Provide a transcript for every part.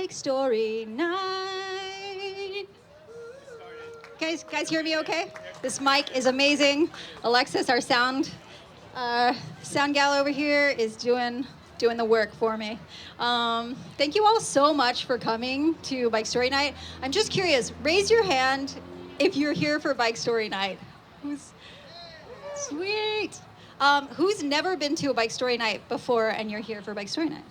Bike Story Night. Guys, hear me okay? This mic is amazing. Alexis, our sound gal over here, is doing the work for me. Thank you all so much for coming to Bike Story Night. I'm just curious. Raise your hand if you're here for Bike Story Night. Who's sweet? Who's never been to a Bike Story Night before, and you're here for Bike Story Night?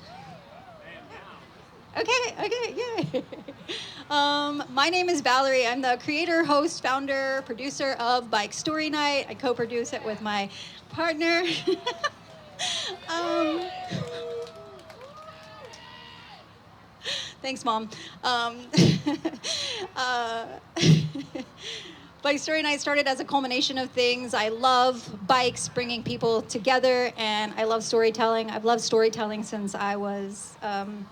Okay, yay. My name is Valerie. I'm the creator, host, founder, producer of Bike Story Night. I co-produce it with my partner. um, Thanks, Mom. Uh, Bike Story Night started as a culmination of things. I love bikes, bringing people together, and I love storytelling. I've loved storytelling since I was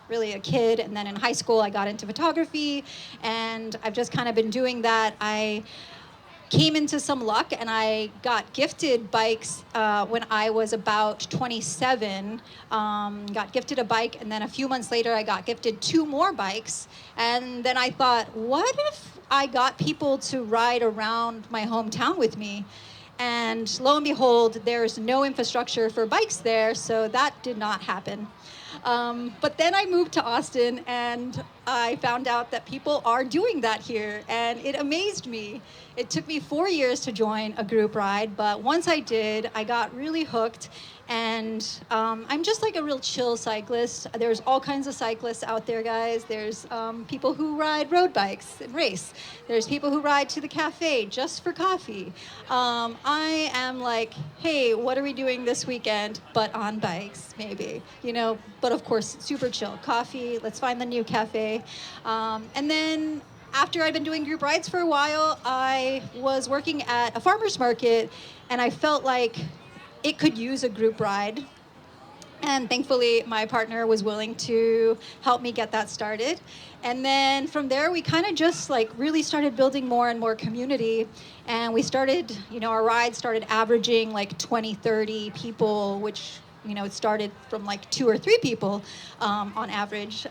really a kid, and then in high school I got into photography, and I've just kind of been doing that. I came into some luck, and I got gifted bikes when I was about 27. Got gifted a bike, and then a few months later I got gifted 2 more bikes. And then I thought, what if I got people to ride around my hometown with me? And lo and behold, there's no infrastructure for bikes there, so that did not happen. But then I moved to Austin, and I found out that people are doing that here, and it amazed me. It took me 4 years to join a group ride, but once I did, I got really hooked, and I'm just like a real chill cyclist. There's all kinds of cyclists out there, guys. There's people who ride road bikes and race. There's people who ride to the cafe just for coffee. I am like, hey, what are we doing this weekend? But on bikes, maybe, but of course, super chill. Coffee, let's find the new cafe. And then after I'd been doing group rides for a while, I was working at a farmer's market, and I felt like it could use a group ride. And thankfully, my partner was willing to help me get that started. And then from there, we kind of just really started building more and more community. And we started, our ride started averaging 20, 30 people, which, it started from 2 or 3 people on average.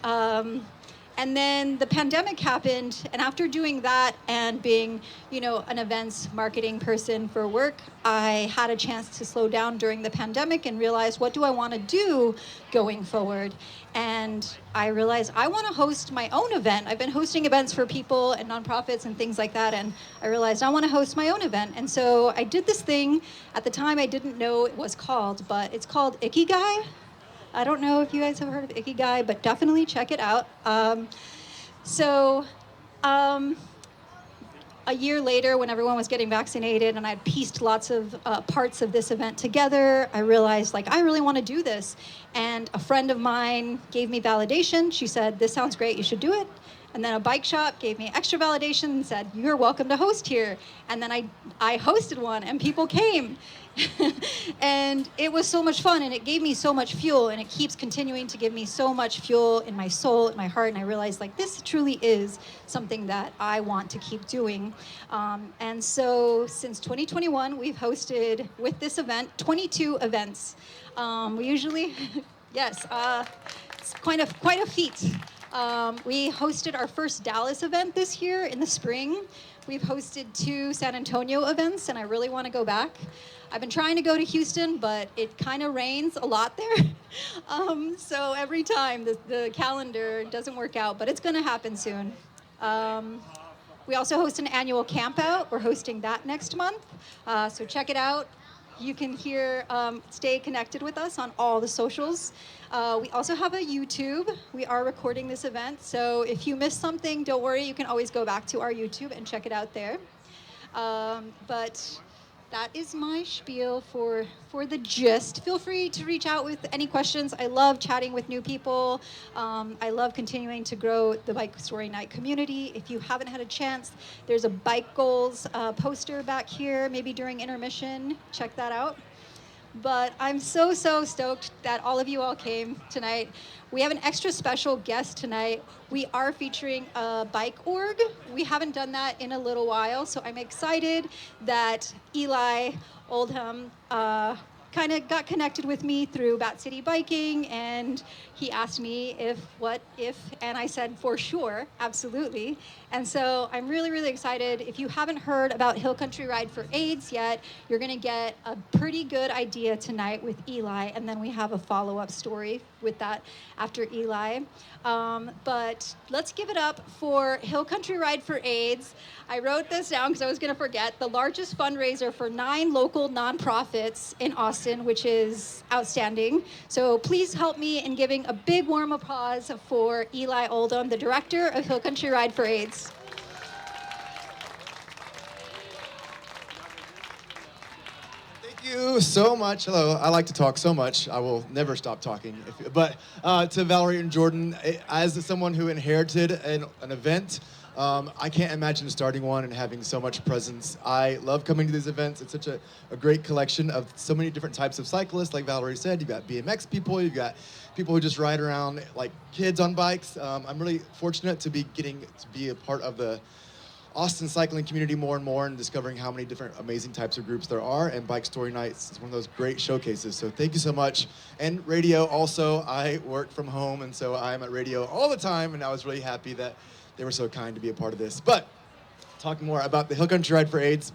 And then the pandemic happened, and after doing that and being, an events marketing person for work, I had a chance to slow down during the pandemic and realize, what do I want to do going forward? And I realized I want to host my own event. I've been hosting events for people and nonprofits and things like that, and I realized I want to host my own event. And so I did this thing. At the time, I didn't know it was called, but it's called Ikigai. I don't know if you guys have heard of Ikigai, but definitely check it out. So a year later, when everyone was getting vaccinated and I'd pieced lots of parts of this event together, I realized, I really want to do this. And a friend of mine gave me validation. She said, this sounds great, you should do it. And then a bike shop gave me extra validation and said, you're welcome to host here. And then I hosted one, and people came. And it was so much fun, and it gave me so much fuel, and it keeps continuing to give me so much fuel in my soul, in my heart. And I realized, this truly is something that I want to keep doing. And so since 2021, we've hosted, with this event, 22 events. We usually, yes, it's quite a feat. We hosted our first Dallas event this year in the spring. We've hosted 2 San Antonio events, and I really want to go back. I've been trying to go to Houston, but it kind of rains a lot there. So every time the calendar doesn't work out, but it's going to happen soon. We also host an annual camp out. We're hosting that next month. So check it out. You can stay connected with us on all the socials. We also have a YouTube. We are recording this event, so if you missed something, don't worry. You can always go back to our YouTube and check it out there. But that is my spiel for the gist. Feel free to reach out with any questions. I love chatting with new people. I love continuing to grow the Bike Story Night community. If you haven't had a chance, there's a Bike Goals poster back here, maybe during intermission. Check that out. But I'm so stoked that all of you all came tonight. We have an extra special guest tonight. We are featuring a bike org. We haven't done that in a little while, so I'm excited that Eli Oldham kind of got connected with me through Bat City Biking, and he asked me and I said, for sure, absolutely. And so I'm really, really excited. If you haven't heard about Hill Country Ride for AIDS yet, you're going to get a pretty good idea tonight with Eli, and then we have a follow-up story with that after Eli. But let's give it up for Hill Country Ride for AIDS. I wrote this down because I was going to forget. The largest fundraiser for 9 local nonprofits in Austin, which is outstanding. So please help me in giving a big warm applause for Eli Oldham, the director of Hill Country Ride for AIDS. Thank you so much. Hello, I like to talk so much. I will never stop talking. But to Valerie and Jordan, as someone who inherited an event, I can't imagine starting one and having so much presence. I love coming to these events. It's such a great collection of so many different types of cyclists. Like Valerie said, you've got BMX people, you've got people who just ride around like kids on bikes. I'm really fortunate to be getting to be a part of the Austin cycling community more and more, and discovering how many different amazing types of groups there are, and Bike Story Nights is one of those great showcases. So thank you so much. And radio also, I work from home, and so I'm at radio all the time, and I was really happy that they were so kind to be a part of this. But talking more about the Hill Country Ride for AIDS.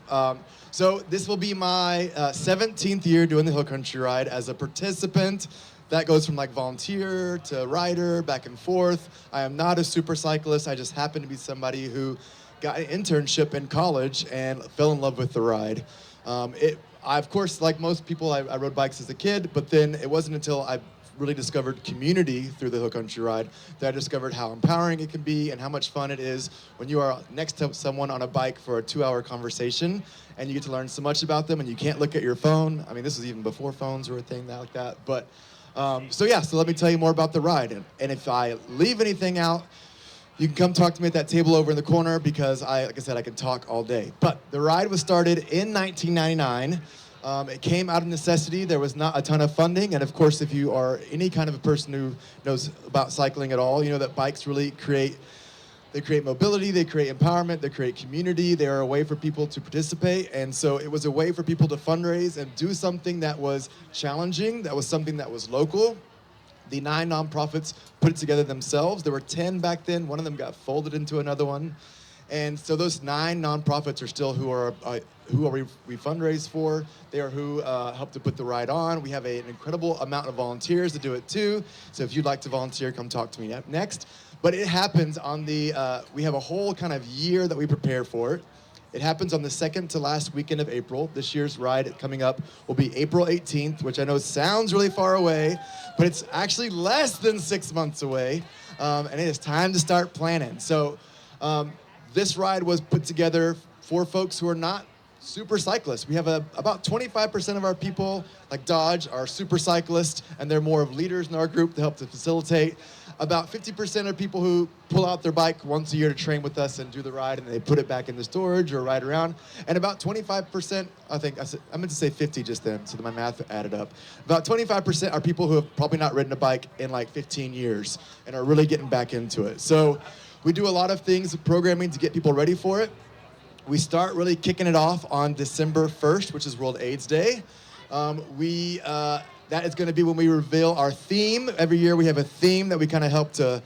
So this will be my 17th year doing the Hill Country Ride as a participant. That goes from like volunteer to rider, back and forth. I am not a super cyclist. I just happen to be somebody who got an internship in college and fell in love with the ride. I, of course, like most people, I rode bikes as a kid, but then it wasn't until I really discovered community through the Hill Country Ride that I discovered how empowering it can be and how much fun it is when you are next to someone on a bike for a 2-hour conversation and you get to learn so much about them and you can't look at your phone. I mean, this was even before phones were a thing like that. But so let me tell you more about the ride. And if I leave anything out, you can come talk to me at that table over in the corner because like I said, I can talk all day. But the ride was started in 1999. It came out of necessity. There was not a ton of funding. And of course, if you are any kind of a person who knows about cycling at all, you know that bikes really create mobility, they create empowerment, they create community. They are a way for people to participate. And so it was a way for people to fundraise and do something that was challenging, that was something that was local. The 9 nonprofits put it together themselves. There were 10 back then. One of them got folded into another one. And so those 9 nonprofits are still who we fundraise for. They are who help to put the ride on. We have an incredible amount of volunteers to do it too. So if you'd like to volunteer, come talk to me next. But it happens on we have a whole kind of year that we prepare for it. It happens on the second to last weekend of April. This year's ride coming up will be April 18th, which I know sounds really far away, but it's actually less than 6 months away. And it is time to start planning. So this ride was put together for folks who are not super cyclists. We have about 25% of our people, like Dodge, are super cyclists, and they're more of leaders in our group to help to facilitate. About 50% are people who pull out their bike once a year to train with us and do the ride, and they put it back in the storage or ride around. And about 25%, I meant to say 50 just then, so that my math added up. About 25% are people who have probably not ridden a bike in like 15 years and are really getting back into it. So we do a lot of things, programming to get people ready for it. We start really kicking it off on December 1st, which is World AIDS Day. That is going to be when we reveal our theme. Every year we have a theme that we kind of help to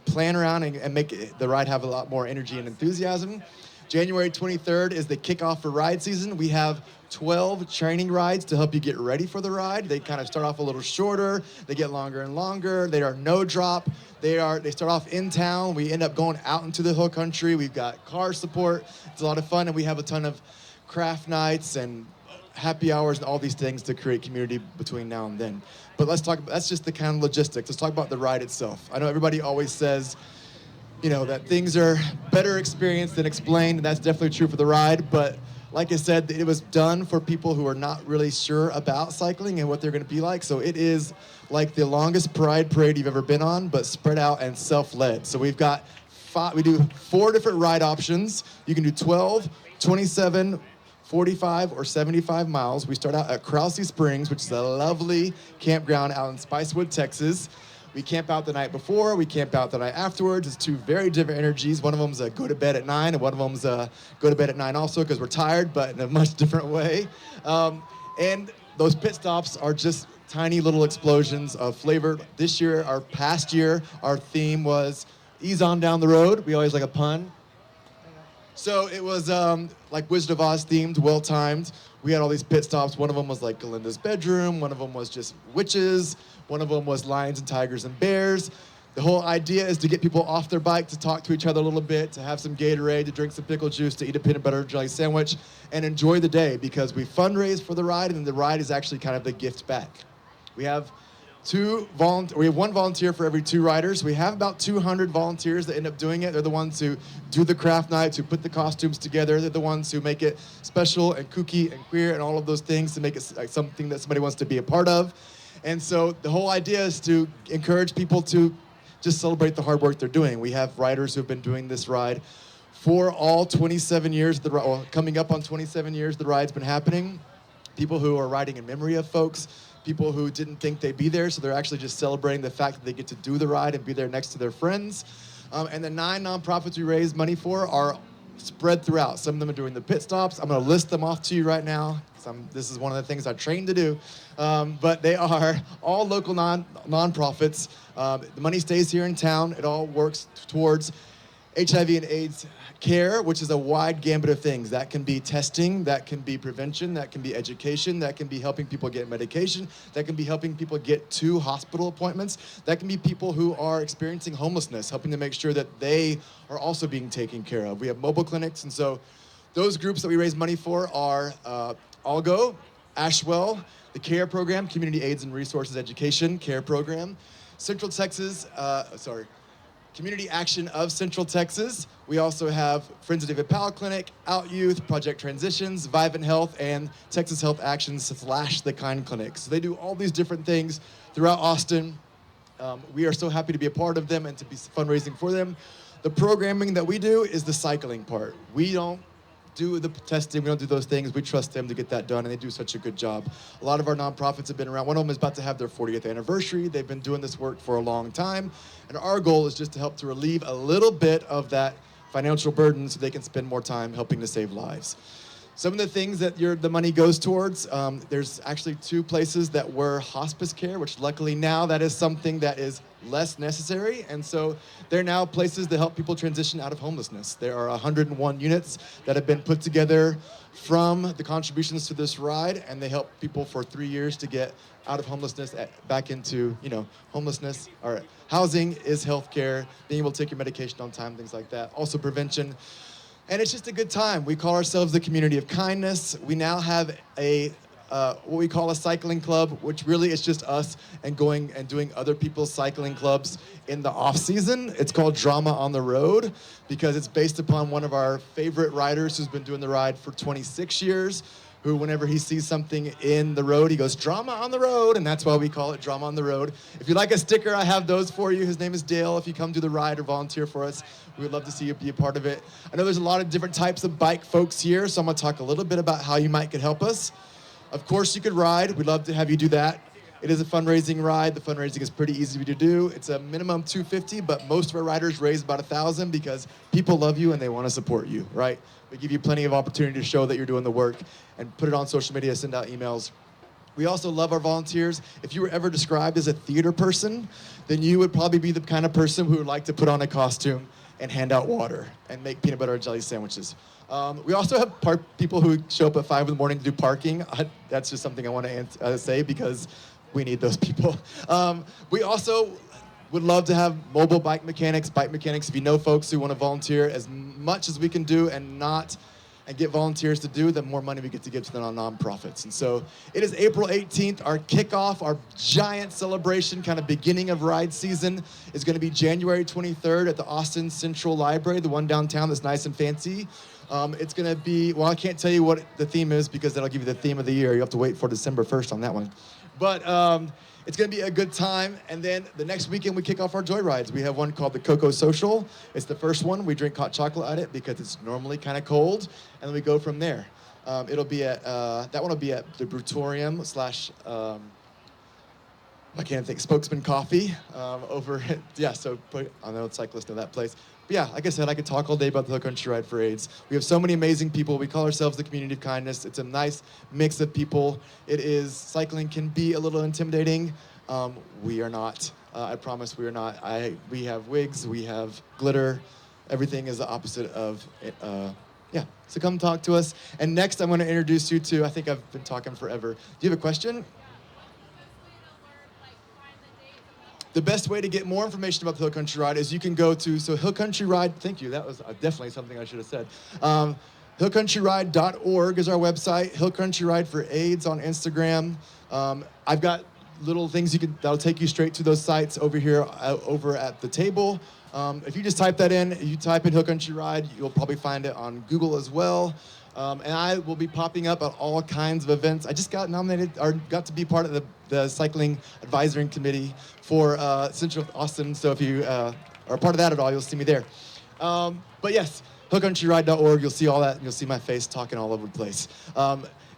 plan around and make the ride have a lot more energy and enthusiasm. January 23rd is the kickoff for ride season. We have 12 training rides to help you get ready for the ride. They kind of start off a little shorter. They get longer and longer. They are no drop. They start off in town. We end up going out into the hill country. We've got car support. It's a lot of fun, and we have a ton of craft nights and happy hours and all these things to create community between now and then. But that's just the kind of logistics. Let's talk about the ride itself. I know everybody always says, that things are better experienced than explained, and that's definitely true for the ride. But like I said, it was done for people who are not really sure about cycling and what they're going to be like. So it is like the longest pride parade you've ever been on, but spread out and self-led. So we do 4 different ride options. You can do 12, 27, 45 or 75 miles. We start out at Krause Springs, which is a lovely campground out in Spicewood, Texas. We camp out the night before, we camp out the night afterwards. It's 2 very different energies. One of them's go to bed at 9, and one of them's go to bed at 9 also because we're tired, but in a much different way. And those pit stops are just tiny little explosions of flavor. This year, our past year, our theme was ease on down the road. We always like a pun. So it was like Wizard of Oz themed, well timed. We had all these pit stops. One of them was like Galinda's bedroom. One of them was just witches. One of them was lions and tigers and bears. The whole idea is to get people off their bike, to talk to each other a little bit, to have some Gatorade, to drink some pickle juice, to eat a peanut butter jelly sandwich, and enjoy the day, because we fundraise for the ride, and the ride is actually kind of the gift back. We have one volunteer for every 2 riders. We have about 200 volunteers that end up doing it. They're the ones who do the craft nights, who put the costumes together. They're the ones who make it special and kooky and queer and all of those things to make it like something that somebody wants to be a part of. And so the whole idea is to encourage people to just celebrate the hard work they're doing. We have riders who've been doing this ride for all 27 years, coming up on 27 years the ride's been happening. People who are riding in memory of folks, people who didn't think they'd be there, so they're actually just celebrating the fact that they get to do the ride and be there next to their friends. And the 9 nonprofits we raise money for are spread throughout. Some of them are doing the pit stops. I'm gonna list them off to you right now. This is one of the things I trained to do. But they are all local nonprofits. The money stays here in town. It all works towards HIV and AIDS care, which is a wide gambit of things. That can be testing, that can be prevention, that can be education, that can be helping people get medication, that can be helping people get to hospital appointments, that can be people who are experiencing homelessness, helping to make sure that they are also being taken care of. We have mobile clinics, and so those groups that we raise money for are Algo, Ashwell, the CARE program, Community AIDS and Resources Education CARE program, Community Action of Central Texas. We also have Friends of David Powell Clinic, Out Youth, Project Transitions, Vivant Health, and Texas Health Actions / The Kind Clinic. So they do all these different things throughout Austin. We are so happy to be a part of them and to be fundraising for them. The programming that we do is the cycling part. We don't do the testing, we don't do those things. We trust them to get that done, and they do such a good job. A lot of our nonprofits have been around. One of them is about to have their 40th anniversary. They've been doing this work for a long time, and our goal is just to help to relieve a little bit of that financial burden so they can spend more time helping to save lives. Some of the things that the money goes towards, there's actually 2 places that were hospice care, which luckily now that is something that is less necessary. And so they're now places to help people transition out of homelessness. There are 101 units that have been put together from the contributions to this ride, and they help people for 3 years to get out of homelessness, back into, homelessness. Or housing is healthcare, being able to take your medication on time, things like that. Also prevention. And it's just a good time. We call ourselves the community of kindness. We now have what we call a cycling club, which really is just us and going and doing other people's cycling clubs in the off season. It's called Drama on the Road because it's based upon one of our favorite riders who's been doing the ride for 26 years, who whenever he sees something in the road, he goes, "Drama on the road," and that's why we call it Drama on the Road. If you like a sticker, I have those for you. His name is Dale. If you come do the ride or volunteer for us, we would love to see you be a part of it. I know there's a lot of different types of bike folks here, so I'm gonna talk a little bit about how you might could help us. Of course, you could ride. We'd love to have you do that. It is a fundraising ride. The fundraising is pretty easy to do. It's a minimum $250, but most of our riders raise about $1,000 because people love you and they want to support you, right? We give you plenty of opportunity to show that you're doing the work and put it on social media, send out emails. We also love our volunteers. If you were ever described as a theater person, then you would probably be the kind of person who would like to put on a costume and hand out water and make peanut butter and jelly sandwiches. We also have people who show up at 5 in the morning to do parking. That's just something I want to say because we need those people. We also would love to have mobile bike mechanics. If you know folks who want to volunteer, as much as we can do and get volunteers to do, the more money we get to give to the nonprofits. And so it is April 18th. Our kickoff, our giant celebration, kind of beginning of ride season, is going to be January 23rd at the Austin Central Library, the one downtown that's nice and fancy. It's going to be, well, I can't tell you what the theme is because that'll give you the theme of the year. You have to wait for December 1st on that one. But it's going to be a good time. And then the next weekend, we kick off our joyrides. We have one called the Cocoa Social. It's the first one. We drink hot chocolate at it because it's normally kind of cold. And then we go from there. It'll be at, that one will be at the Brutorium / I can't think, Spokesman Coffee over at, yeah, so I know cyclists know that place. But yeah, like I said, I could talk all day about the Hill Country Ride for AIDS. We have so many amazing people. We call ourselves the community of kindness. It's a nice mix of people. Cycling can be a little intimidating. We are not. I promise we are not. We have wigs, we have glitter. Everything is the opposite of it. Yeah, so come talk to us. And next I'm gonna introduce you to, I think I've been talking forever. Do you have a question? The best way to get more information about the Hill Country Ride is you can go to, so Hill Country Ride, thank you, that was definitely something I should have said. Hillcountryride.org is our website, Hill Country Ride for AIDS on Instagram. I've got little things that'll take you straight to those sites over here, over at the table. If you just type that in, you type in Hill Country Ride, you'll probably find it on Google as well. And I will be popping up at all kinds of events. I just got nominated, or got to be part of the Cycling Advisory Committee for Central Austin. So if you are a part of that at all, you'll see me there. But yes, hillcountryride.org, you'll see all that, and you'll see my face talking all over the place.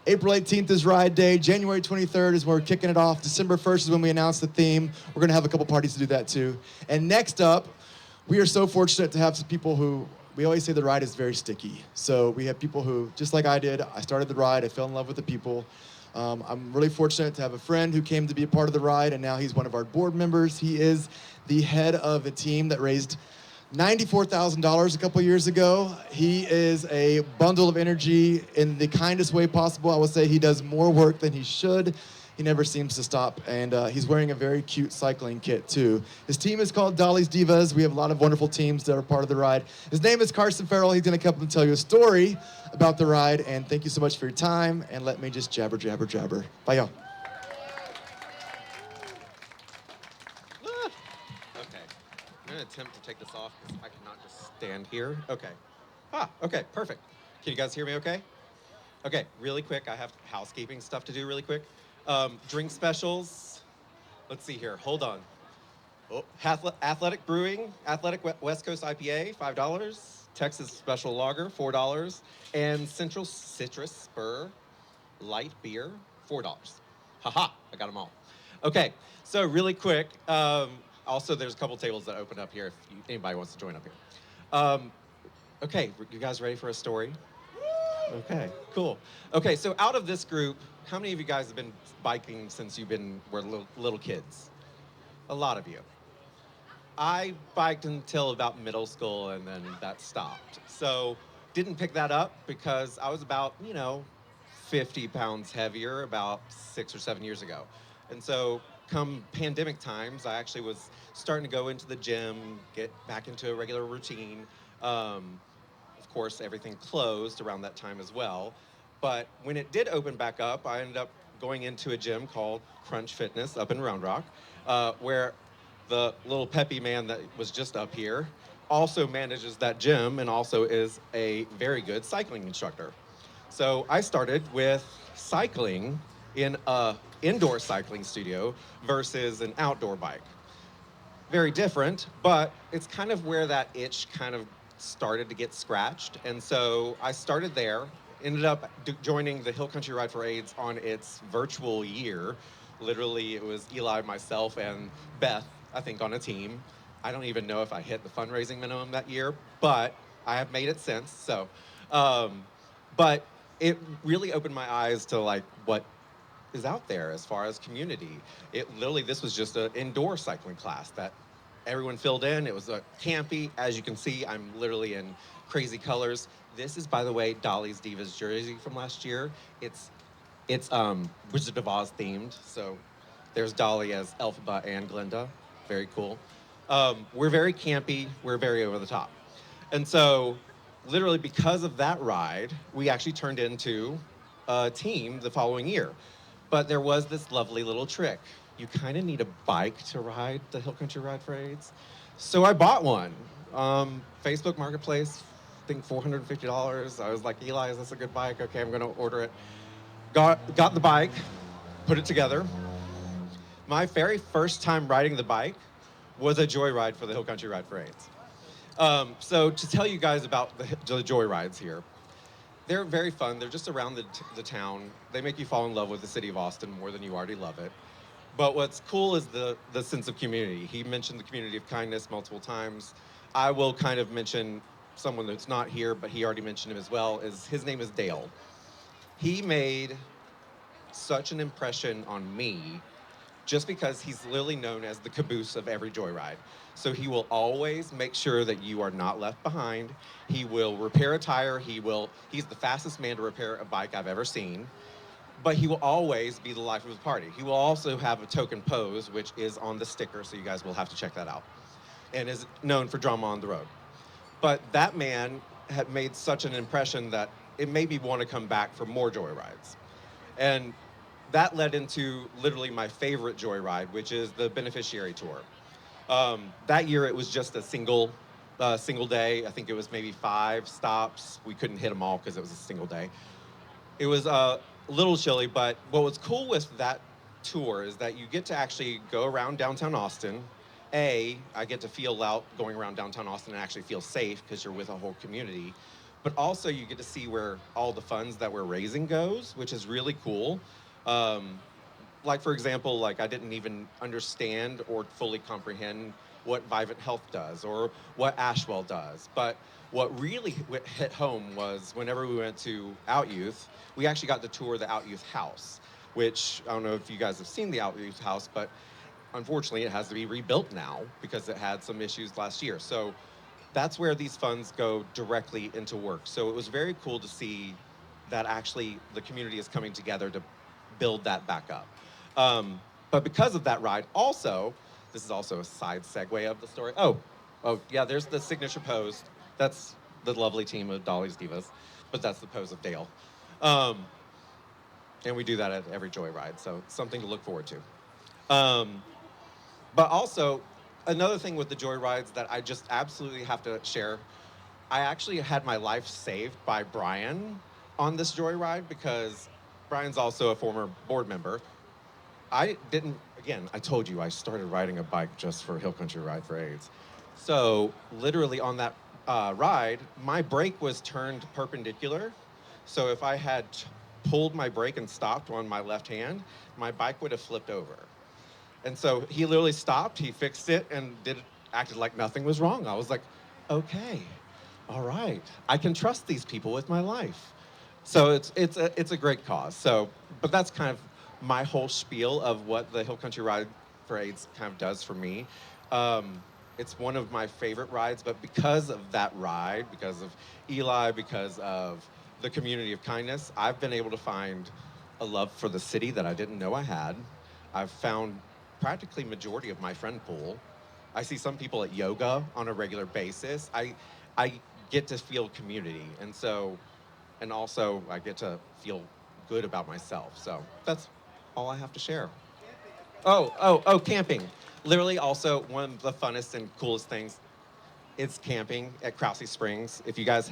April 18th is Ride Day. January 23rd is when we're kicking it off. December 1st is when we announce the theme. We're going to have a couple parties to do that too. And next up, we are so fortunate to have some people who, we always say the ride is very sticky. So we have people who, just like I did, I started the ride, I fell in love with the people. I'm really fortunate to have a friend who came to be a part of the ride, and now he's one of our board members. He is the head of a team that raised $94,000 a couple years ago. He is a bundle of energy in the kindest way possible. I would say he does more work than he should. He never seems to stop, and he's wearing a very cute cycling kit too. His team is called Dolly's Divas. We have a lot of wonderful teams that are part of the ride. His name is Carson Farrell. He's gonna come up and tell you a story about the ride, and thank you so much for your time, and let me just jabber, jabber, jabber. Bye, y'all. Okay, I'm gonna attempt to take this off because I cannot just stand here. Okay. Okay, perfect. Can you guys hear me okay? Okay, really quick, I have housekeeping stuff to do really quick. Drink specials. Let's see here, hold on. Oh, Athletic Brewing, Athletic West Coast IPA, $5. Texas Special Lager, $4. And Central Citrus Spur Light Beer, $4. Haha, I got them all. Okay, so really quick, also there's a couple tables that open up here if anybody wants to join up here. Okay, you guys ready for a story? Okay, cool. Okay, so out of this group, how many of you guys have been biking since were little kids? A lot of you. I biked until about middle school, and then that stopped. So didn't pick that up because I was about, 50 pounds heavier about 6 or 7 years ago. And so come pandemic times, I actually was starting to go into the gym, get back into a regular routine. Of course, everything closed around that time as well. But when it did open back up, I ended up going into a gym called Crunch Fitness up in Round Rock, where the little peppy man that was just up here also manages that gym and also is a very good cycling instructor. So I started with cycling in a indoor cycling studio versus an outdoor bike. Very different, but it's kind of where that itch kind of started to get scratched. And so I started there, ended up joining the Hill Country Ride for AIDS on its virtual year. Literally, it was Eli, myself, and Beth, I think, on a team. I don't even know if I hit the fundraising minimum that year, but I have made it since. So, but it really opened my eyes to like what is out there as far as community. This was just an indoor cycling class that everyone filled in. It was a campy. As you can see, I'm literally in crazy colors. This is, by the way, Dolly's Divas jersey from last year. It's Wizard of Oz themed. So there's Dolly as Elphaba and Glinda. Very cool. We're very campy. We're very over the top. And so literally because of that ride, we actually turned into a team the following year. But there was this lovely little trick. You kind of need a bike to ride the Hill Country Ride for AIDS. So I bought one. Facebook Marketplace, I think $450. I was like, Eli, is this a good bike? Okay, I'm gonna order it. Got the bike, put it together. My very first time riding the bike was a joyride for the Hill Country Ride for AIDS. So to tell you guys about the joyrides here, they're very fun. They're just around the town. They make you fall in love with the city of Austin more than you already love it. But what's cool is the sense of community. He mentioned the community of kindness multiple times. I will kind of mention someone that's not here, but he already mentioned him as well. Is his name is Dale. He made such an impression on me just because he's literally known as the caboose of every joyride. So he will always make sure that you are not left behind. He will repair a tire. He's the fastest man to repair a bike I've ever seen. But he will always be the life of the party. He will also have a token pose, which is on the sticker, so you guys will have to check that out, and is known for drama on the road. But that man had made such an impression that it made me want to come back for more joyrides. And that led into literally my favorite joyride, which is the beneficiary tour. That year it was just a single day. I think it was maybe 5 stops. We couldn't hit them all because it was a single day. It was a little chilly, but what was cool with that tour is that you get to actually go around downtown Austin. I get to feel out going around downtown Austin and actually feel safe because you're with a whole community. But also you get to see where all the funds that we're raising goes, which is really cool. Um, like for example, like I didn't even understand or fully comprehend what Vivint Health does or what Ashwell does. But what really hit home was whenever we went to Out Youth, we actually got to tour the Out Youth house, which I don't know if you guys have seen the Out Youth house, but unfortunately it has to be rebuilt now because it had some issues last year. So that's where these funds go directly into work. So it was very cool to see that actually the community is coming together to build that back up. But because of that ride, also, this is also a side segue of the story. Oh, yeah, there's the signature pose. That's the lovely team of Dolly's Divas, but that's the pose of Dale. Um, and we do that at every joyride, so something to look forward to. But also, another thing with the joyrides that I just absolutely have to share, I actually had my life saved by Brian on this joyride because Brian's also a former board member. I didn't, again, I told you I started riding a bike just for Hill Country Ride for AIDS. So literally on that ride, my brake was turned perpendicular. So if I had pulled my brake and stopped on my left hand, my bike would have flipped over. And so he literally stopped, he fixed it, and acted like nothing was wrong. I was like, okay, all right, I can trust these people with my life. So it's a great cause. So, but that's kind of my whole spiel of what the Hill Country Ride for AIDS kind of does for me. It's one of my favorite rides, but because of that ride, because of Eli, because of the community of kindness, I've been able to find a love for the city that I didn't know I had. I've found practically majority of my friend pool. I see some people at yoga on a regular basis. I get to feel community, and also I get to feel good about myself. So that's all I have to share. Oh, camping. Literally also one of the funnest and coolest things is camping at Krause Springs. If you guys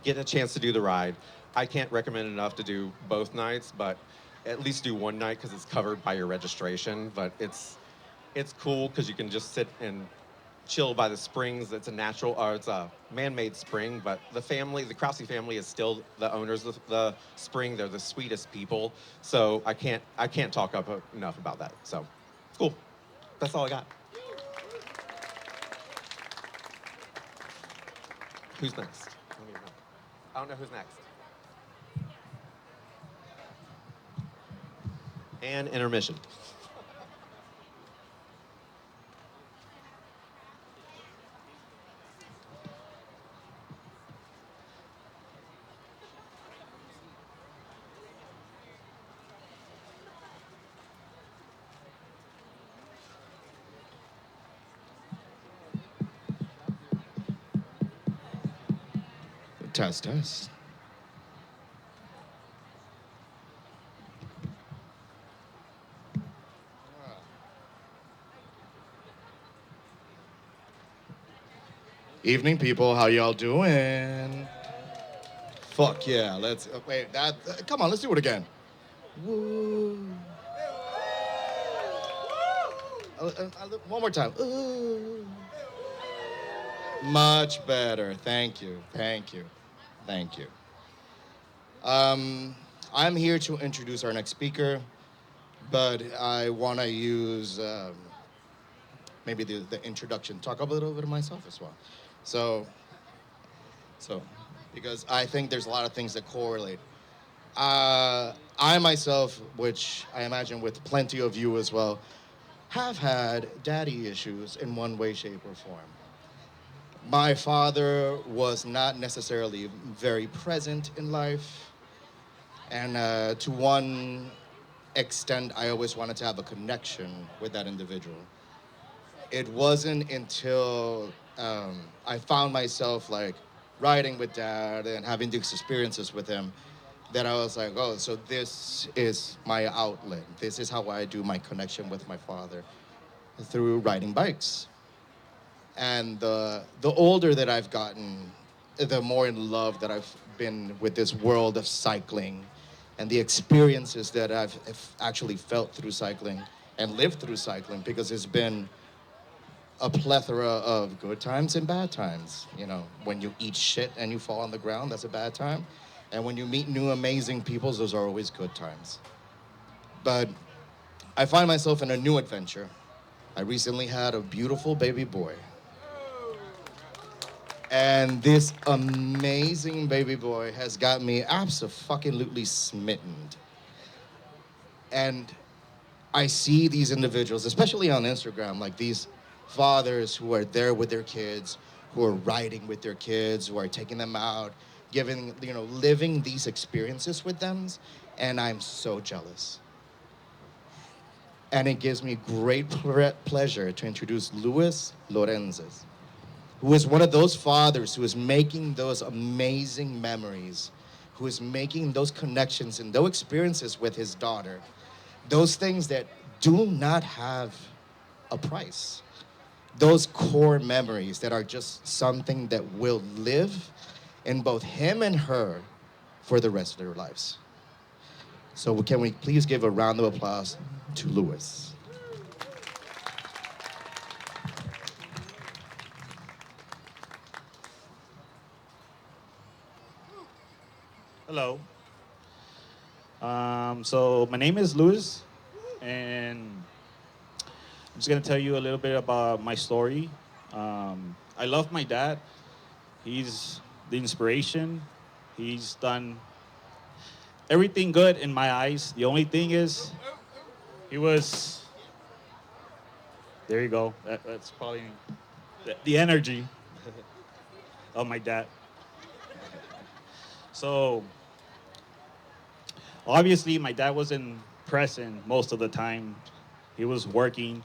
get a chance to do the ride, I can't recommend enough to do both nights, but at least do one night because it's covered by your registration. But it's cool because you can just sit and chill by the springs. It's a natural, or it's a man-made spring, but the Krause family is still the owners of the spring. They're the sweetest people. So I can't talk up enough about that. So, cool. That's all I got. Who's next? I don't know who's next. And intermission. Test, test. Evening, people. How y'all doing? Fuck yeah. Let's wait. Come on. Let's do it again. Woo. One more time. Ooh. Much better. Thank you. Thank you. Thank you. I'm here to introduce our next speaker, but I want to use maybe the introduction, talk a little bit of myself as well. So, so, because I think there's a lot of things that correlate. I myself, which I imagine with plenty of you as well, have had daddy issues in one way, shape, or form. My father was not necessarily very present in life, and to one extent, I always wanted to have a connection with that individual. It wasn't until I found myself like riding with dad and having these experiences with him that I was like, oh, so this is my outlet. This is how I do my connection with my father through riding bikes. And the older that I've gotten, the more in love that I've been with this world of cycling and the experiences that I've actually felt through cycling and lived through cycling because it's been a plethora of good times and bad times. You know, when you eat shit and you fall on the ground, that's a bad time. And when you meet new amazing people, those are always good times. But I find myself in a new adventure. I recently had a beautiful baby boy. And this amazing baby boy has got me absolutely smitten. And I see these individuals, especially on Instagram, like these fathers who are there with their kids, who are riding with their kids, who are taking them out, giving, living these experiences with them. And I'm so jealous. And it gives me great pleasure to introduce Luis Lorenzes, who is one of those fathers who is making those amazing memories, who is making those connections and those experiences with his daughter, those things that do not have a price, those core memories that are just something that will live in both him and her for the rest of their lives. So can we please give a round of applause to Louis? Hello. So my name is Luis, and I'm just gonna tell you a little bit about my story. I love my dad. He's the inspiration. He's done everything good in my eyes. The only thing is, he was. There you go. That's probably the energy of my dad. So obviously, my dad wasn't present most of the time. He was working.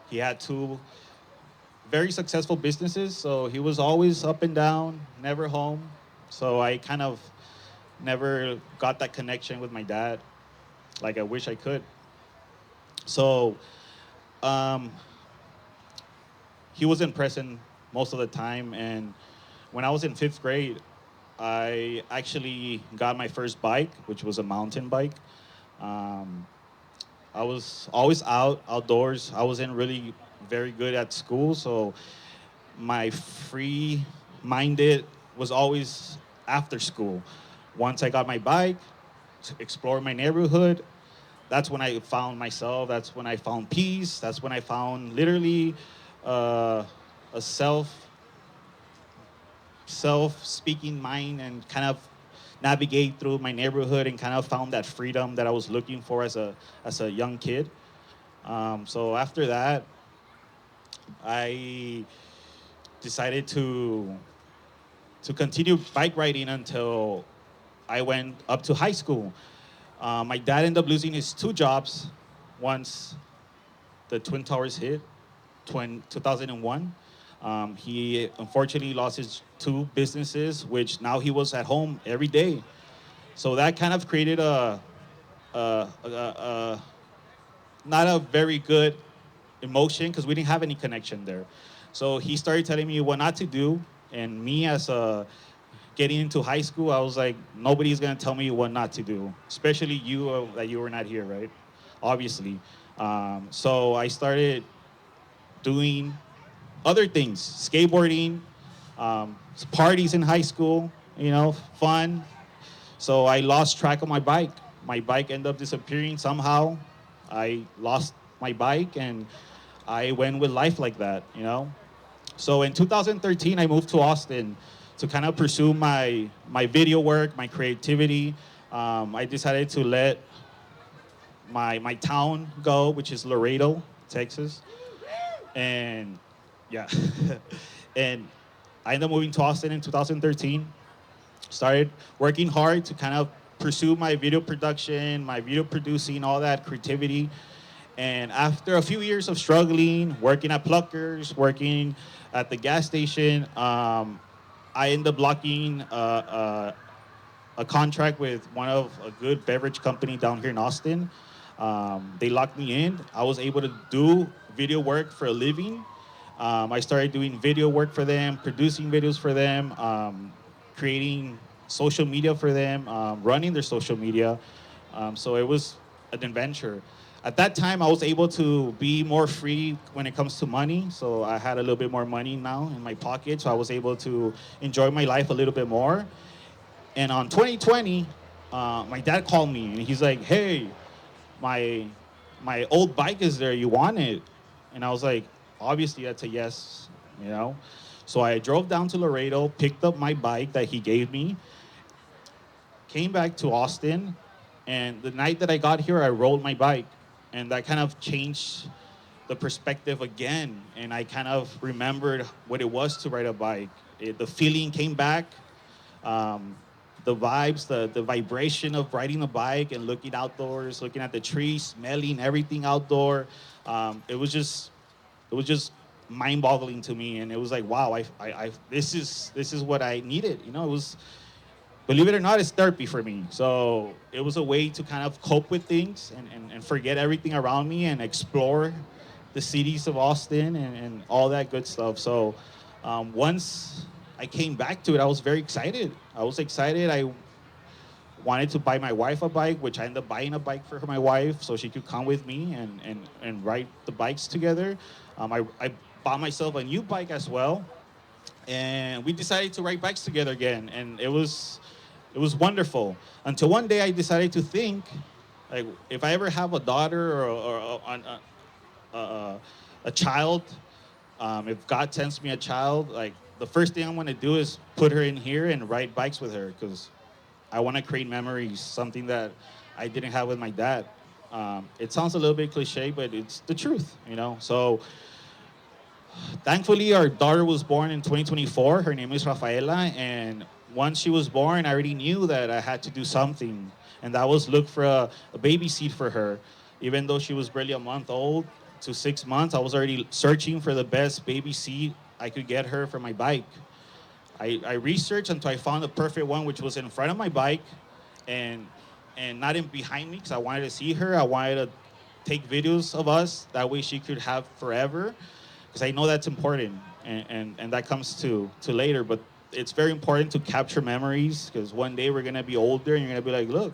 He had two very successful businesses, so he was always up and down, never home. So I kind of never got that connection with my dad like I wish I could. So um, he wasn't present most of the time. And when I was in fifth grade, I actually got my first bike, which was a mountain bike. Um, I was always outdoors. I wasn't really very good at school, so my free minded was always after school. Once I got my bike, to explore my neighborhood, that's when I found myself. That's when I found peace. That's when I found literally uh, a self-speaking mind and kind of navigate through my neighborhood and kind of found that freedom that I was looking for as a young kid. So after that, I decided to continue bike riding until I went up to high school. My dad ended up losing his two jobs once the Twin Towers hit, 2001. He unfortunately lost his two businesses, which now he was at home every day. So that kind of created a not a very good emotion because we didn't have any connection there. So he started telling me what not to do, and me as a getting into high school, I was like, nobody's gonna tell me what not to do, especially you that you were not here, right? Obviously. So I started doing other things, skateboarding, parties in high school, fun. So I lost track of my bike. My bike ended up disappearing somehow. I lost my bike, and I went with life like that, you know. So in 2013, I moved to Austin to kind of pursue my video work, my creativity. I decided to let my town go, which is Laredo, Texas, and yeah, and I ended up moving to Austin in 2013. Started working hard to kind of pursue my video production, my video producing, all that creativity. And after a few years of struggling, working at Pluckers, working at the gas station, I ended up blocking a contract with one of a good beverage company down here in Austin. They locked me in. I was able to do video work for a living. I started doing video work for them, producing videos for them, creating social media for them, running their social media. So it was an adventure. At that time, I was able to be more free when it comes to money. So I had a little bit more money now in my pocket. So I was able to enjoy my life a little bit more. And on 2020, my dad called me and he's like, "Hey, my my old bike is there. You want it?" And I was like, "Obviously, that's a yes, you know." So I drove down to Laredo, picked up my bike that he gave me, came back to Austin, and the night that I got here, I rode my bike, and that kind of changed the perspective again. And I kind of remembered what it was to ride a bike. The feeling came back, um, the vibes, the vibration of riding a bike and looking outdoors, looking at the trees, smelling everything outdoor. It was just mind-boggling to me, and it was like, wow, this is what I needed. You know, it was, believe it or not, it's therapy for me. So it was a way to kind of cope with things and forget everything around me and explore the cities of Austin and all that good stuff. So once I came back to it, I was very excited. I was excited. I wanted to buy my wife a bike, which I ended up buying a bike for my wife so she could come with me and ride the bikes together. I bought myself a new bike as well, and we decided to ride bikes together again, and it was wonderful until one day I decided to think, like, if I ever have a daughter or a child, if God sends me a child, like, the first thing I'm going to do is put her in here and ride bikes with her, because I want to create memories, something that I didn't have with my dad. It sounds a little bit cliche, but it's the truth, you know. So thankfully, our daughter was born in 2024. Her name is Rafaela, and once she was born, I already knew that I had to do something, and that was look for a baby seat for her. Even though she was barely a month old to 6 months, I was already searching for the best baby seat I could get her for my bike. I researched until I found the perfect one, which was in front of my bike, and not in behind me, because I wanted to see her. I wanted to take videos of us. That way she could have forever, because I know that's important, and that comes to later. But it's very important to capture memories, because one day we're gonna be older and you're gonna be like, look,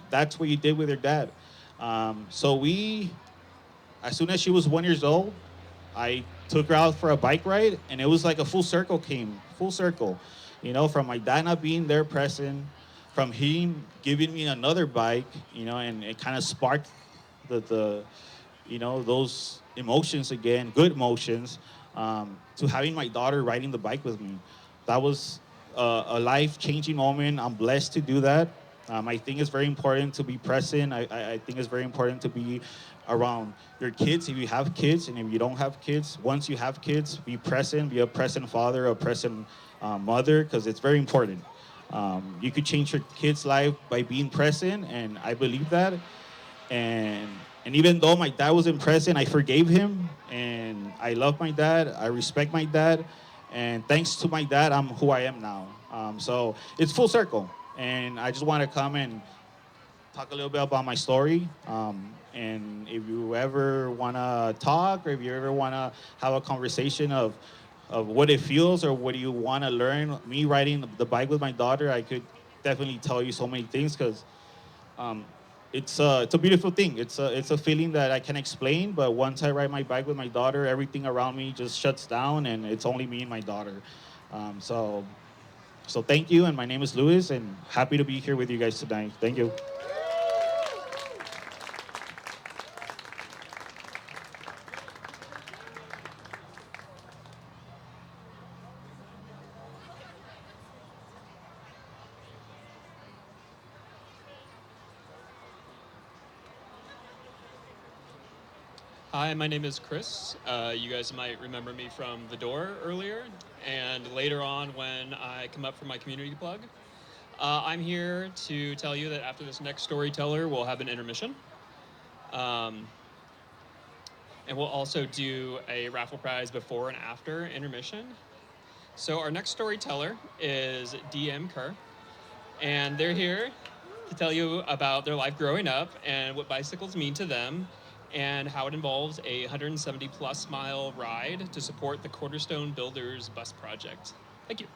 that's what you did with your dad. So as soon as she was 1 year old, I took her out for a bike ride, and it was like a full circle, you know, from my dad not being there present, from him giving me another bike, you know, and it kind of sparked the those emotions again, good emotions, to having my daughter riding the bike with me. That was a life-changing moment. I'm blessed to do that. I think it's very important to be present. I think it's very important to be around your kids if you have kids, and if you don't have kids, once you have kids, be present, be a present father, a present mother, because it's very important. You could change your kid's life by being present, and I believe that. And and even though my dad wasn't present, I forgave him, and I love my dad. I respect my dad, and thanks to my dad, I'm who I am now. So it's full circle, and I just want to come and talk a little bit about my story. And if you ever want to talk, or if you ever want to have a conversation of what it feels, or what do you want to learn, me riding the bike with my daughter, I could definitely tell you so many things, because um, it's a beautiful thing. It's a feeling that I can explain. But once I ride my bike with my daughter, everything around me just shuts down, and it's only me and my daughter. So thank you, and my name is Luis, and happy to be here with you guys tonight. Thank you. Hi, my name is Chris. You guys might remember me from the door earlier, and later on when I come up for my community plug. I'm here to tell you that after this next storyteller, we'll have an intermission. Um, and we'll also do a raffle prize before and after intermission. So our next storyteller is DM Kerr, and they're here to tell you about their life growing up and what bicycles mean to them and how it involves a 170 plus mile ride to support the Cornerstone Builders bus project. Thank you.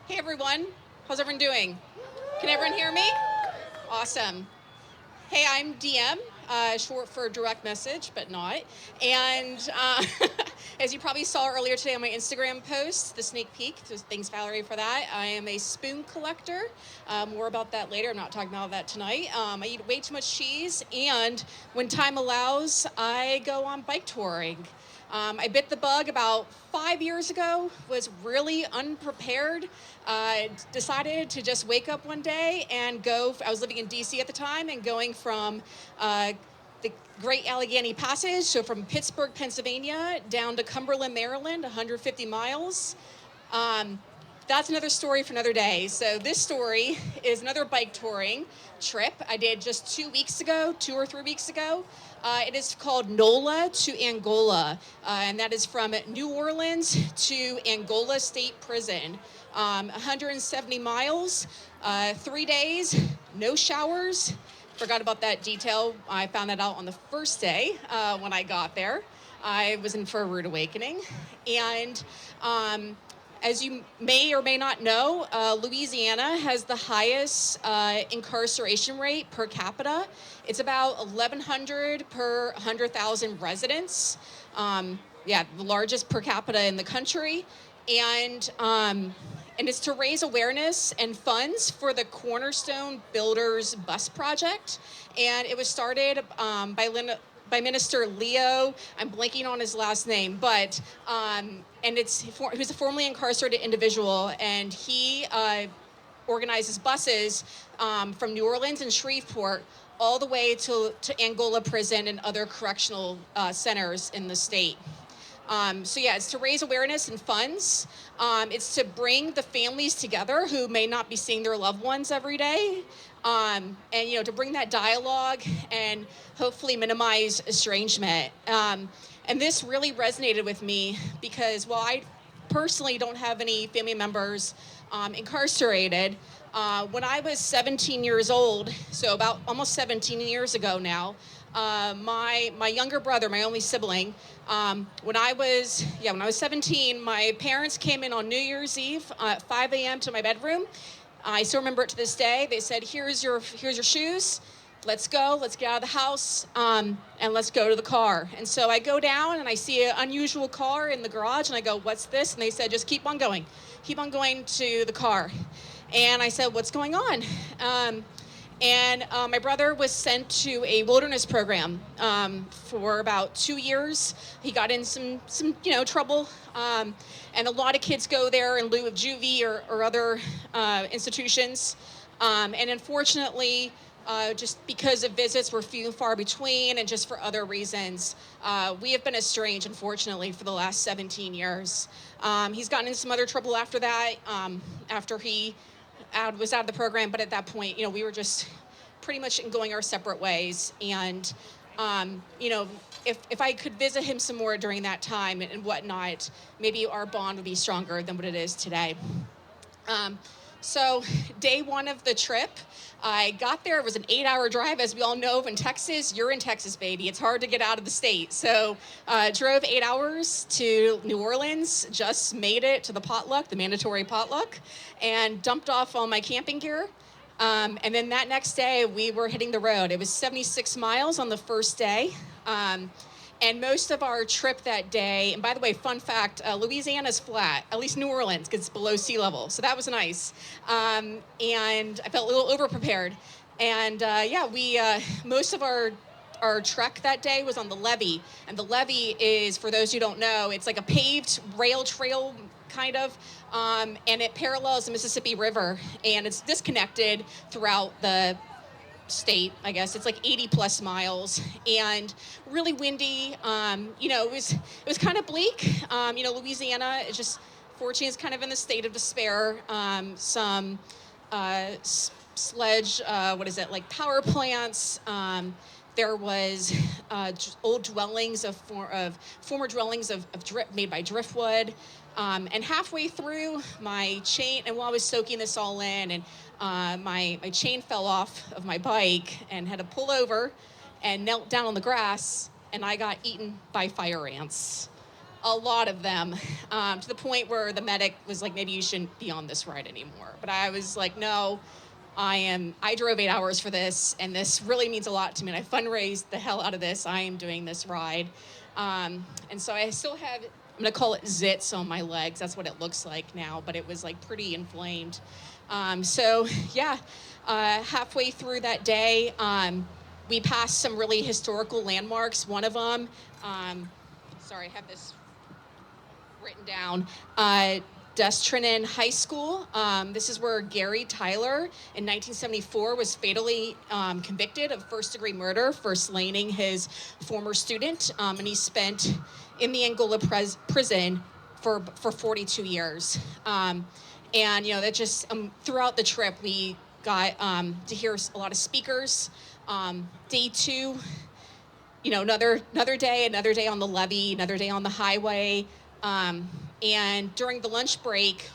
Hey everyone, how's everyone doing? Can everyone hear me? Awesome. Hey, I'm DM, short for direct message, but not. And as you probably saw earlier today on my Instagram post, the sneak peek, so thanks Valerie for that. I am a spoon collector. More about that later, I'm not talking about that tonight. I eat way too much cheese, and when time allows, I go on bike touring. I bit the bug about 5 years ago, was really unprepared, decided to just wake up one day and go. I was living in DC at the time and going from the Great Allegheny Passage, so from Pittsburgh, Pennsylvania, down to Cumberland, Maryland, 150 miles. That's another story for another day. So this story is another bike touring trip I did just 2 weeks ago, 2 or 3 weeks ago. It is called NOLA to Angola, and that is from New Orleans to Angola State Prison. 170 miles, 3 days, no showers. Forgot about that detail. I found that out on the first day when I got there. I was in for a rude awakening. And as you may or may not know, Louisiana has the highest incarceration rate per capita. It's about 1,100 per 100,000 residents. The largest per capita in the country. And it's to raise awareness and funds for the Cornerstone Builders bus project. And it was started by Minister Leo. I'm blanking on his last name, but he was a formerly incarcerated individual, and he organizes buses from New Orleans and Shreveport all the way to Angola Prison and other correctional centers in the state. It's to raise awareness and funds. It's to bring the families together who may not be seeing their loved ones every day. To bring that dialogue and hopefully minimize estrangement. And this really resonated with me because while I personally don't have any family members incarcerated, when I was 17 years old, so about almost 17 years ago now, my younger brother, my only sibling, when I was 17, my parents came in on New Year's Eve at 5 a.m. to my bedroom. I still remember it to this day. They said, here's your shoes. Let's go. Let's get out of the house and let's go to the car. And so I go down and I see an unusual car in the garage and I go, what's this? And they said, just keep on going. Keep on going to the car. And I said, what's going on? My brother was sent to a wilderness program for about 2 years. He got in some trouble. And a lot of kids go there in lieu of juvie or other institutions. And unfortunately, just because of visits were few and far between and just for other reasons, we have been estranged, unfortunately, for the last 17 years. He's gotten in some other trouble after that, after he was out of the program. But at that point, we were just pretty much going our separate ways. And, if I could visit him some more during that time and whatnot, maybe our bond would be stronger than what it is today. So day one of the trip, I got there. It was an 8-hour drive. As we all know, in Texas, you're in Texas, baby. It's hard to get out of the state. So drove 8 hours to New Orleans, just made it to the potluck, the mandatory potluck, and dumped off all my camping gear. And then that next day, we were hitting the road. It was 76 miles on the first day. And most of our trip that day, and by the way, fun fact, Louisiana's flat, at least New Orleans, because it's below sea level. So that was nice. And I felt a little over-prepared. And yeah, we most of our trek that day was on the levee, and the levee is, for those who don't know, it's like a paved rail trail kind of, and it parallels the Mississippi River, and it's disconnected throughout the state. I guess it's like 80 plus miles, and really windy. It was kind of bleak. Louisiana is just, fortunately, is kind of in the state of despair. Some sledge, like power plants. There was old dwellings of former dwellings of made by driftwood. And halfway through my chain, and while I was soaking this all in, and my chain fell off of my bike and had to pull over and knelt down on the grass, and I got eaten by fire ants. A lot of them, to the point where the medic was like, maybe you shouldn't be on this ride anymore. But I was like, no, I drove 8 hours for this, and this really means a lot to me. And I fundraised the hell out of this. I am doing this ride. And so I still have, I'm gonna call it zits on my legs. That's what it looks like now, but it was like pretty inflamed. Halfway through that day, we passed some really historical landmarks. One of them, sorry, I have this written down. Destrinin High School. This is where Gary Tyler in 1974 was fatally convicted of first-degree murder for slaying his former student, and he spent in the Angola prison for 42 years. That just throughout the trip we got to hear a lot of speakers. Day 2, another day on the levee, another day on the highway. And during the lunch break,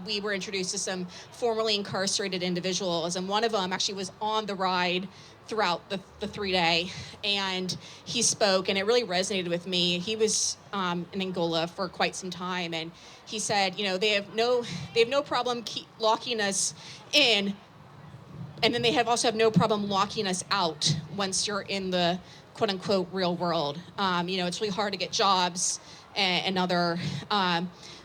we were introduced to some formerly incarcerated individuals, and one of them actually was on the ride throughout the 3-day, and he spoke, and it really resonated with me. He was in Angola for quite some time, and he said, they have no problem locking us in, and then they also have no problem locking us out once you're in the quote unquote real world. It's really hard to get jobs and other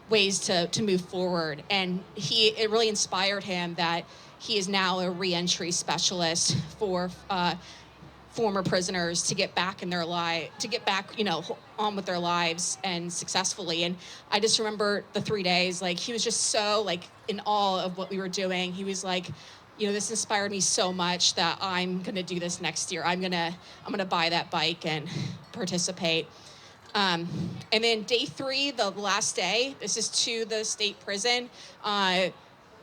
ways to move forward. And it really inspired him that he is now a reentry specialist for former prisoners to get back in their on with their lives and successfully. And I just remember the 3 days, he was just so in awe of what we were doing. He was like, this inspired me so much that I'm gonna do this next year. I'm gonna buy that bike and participate. And then day 3, the last day, this is to the state prison.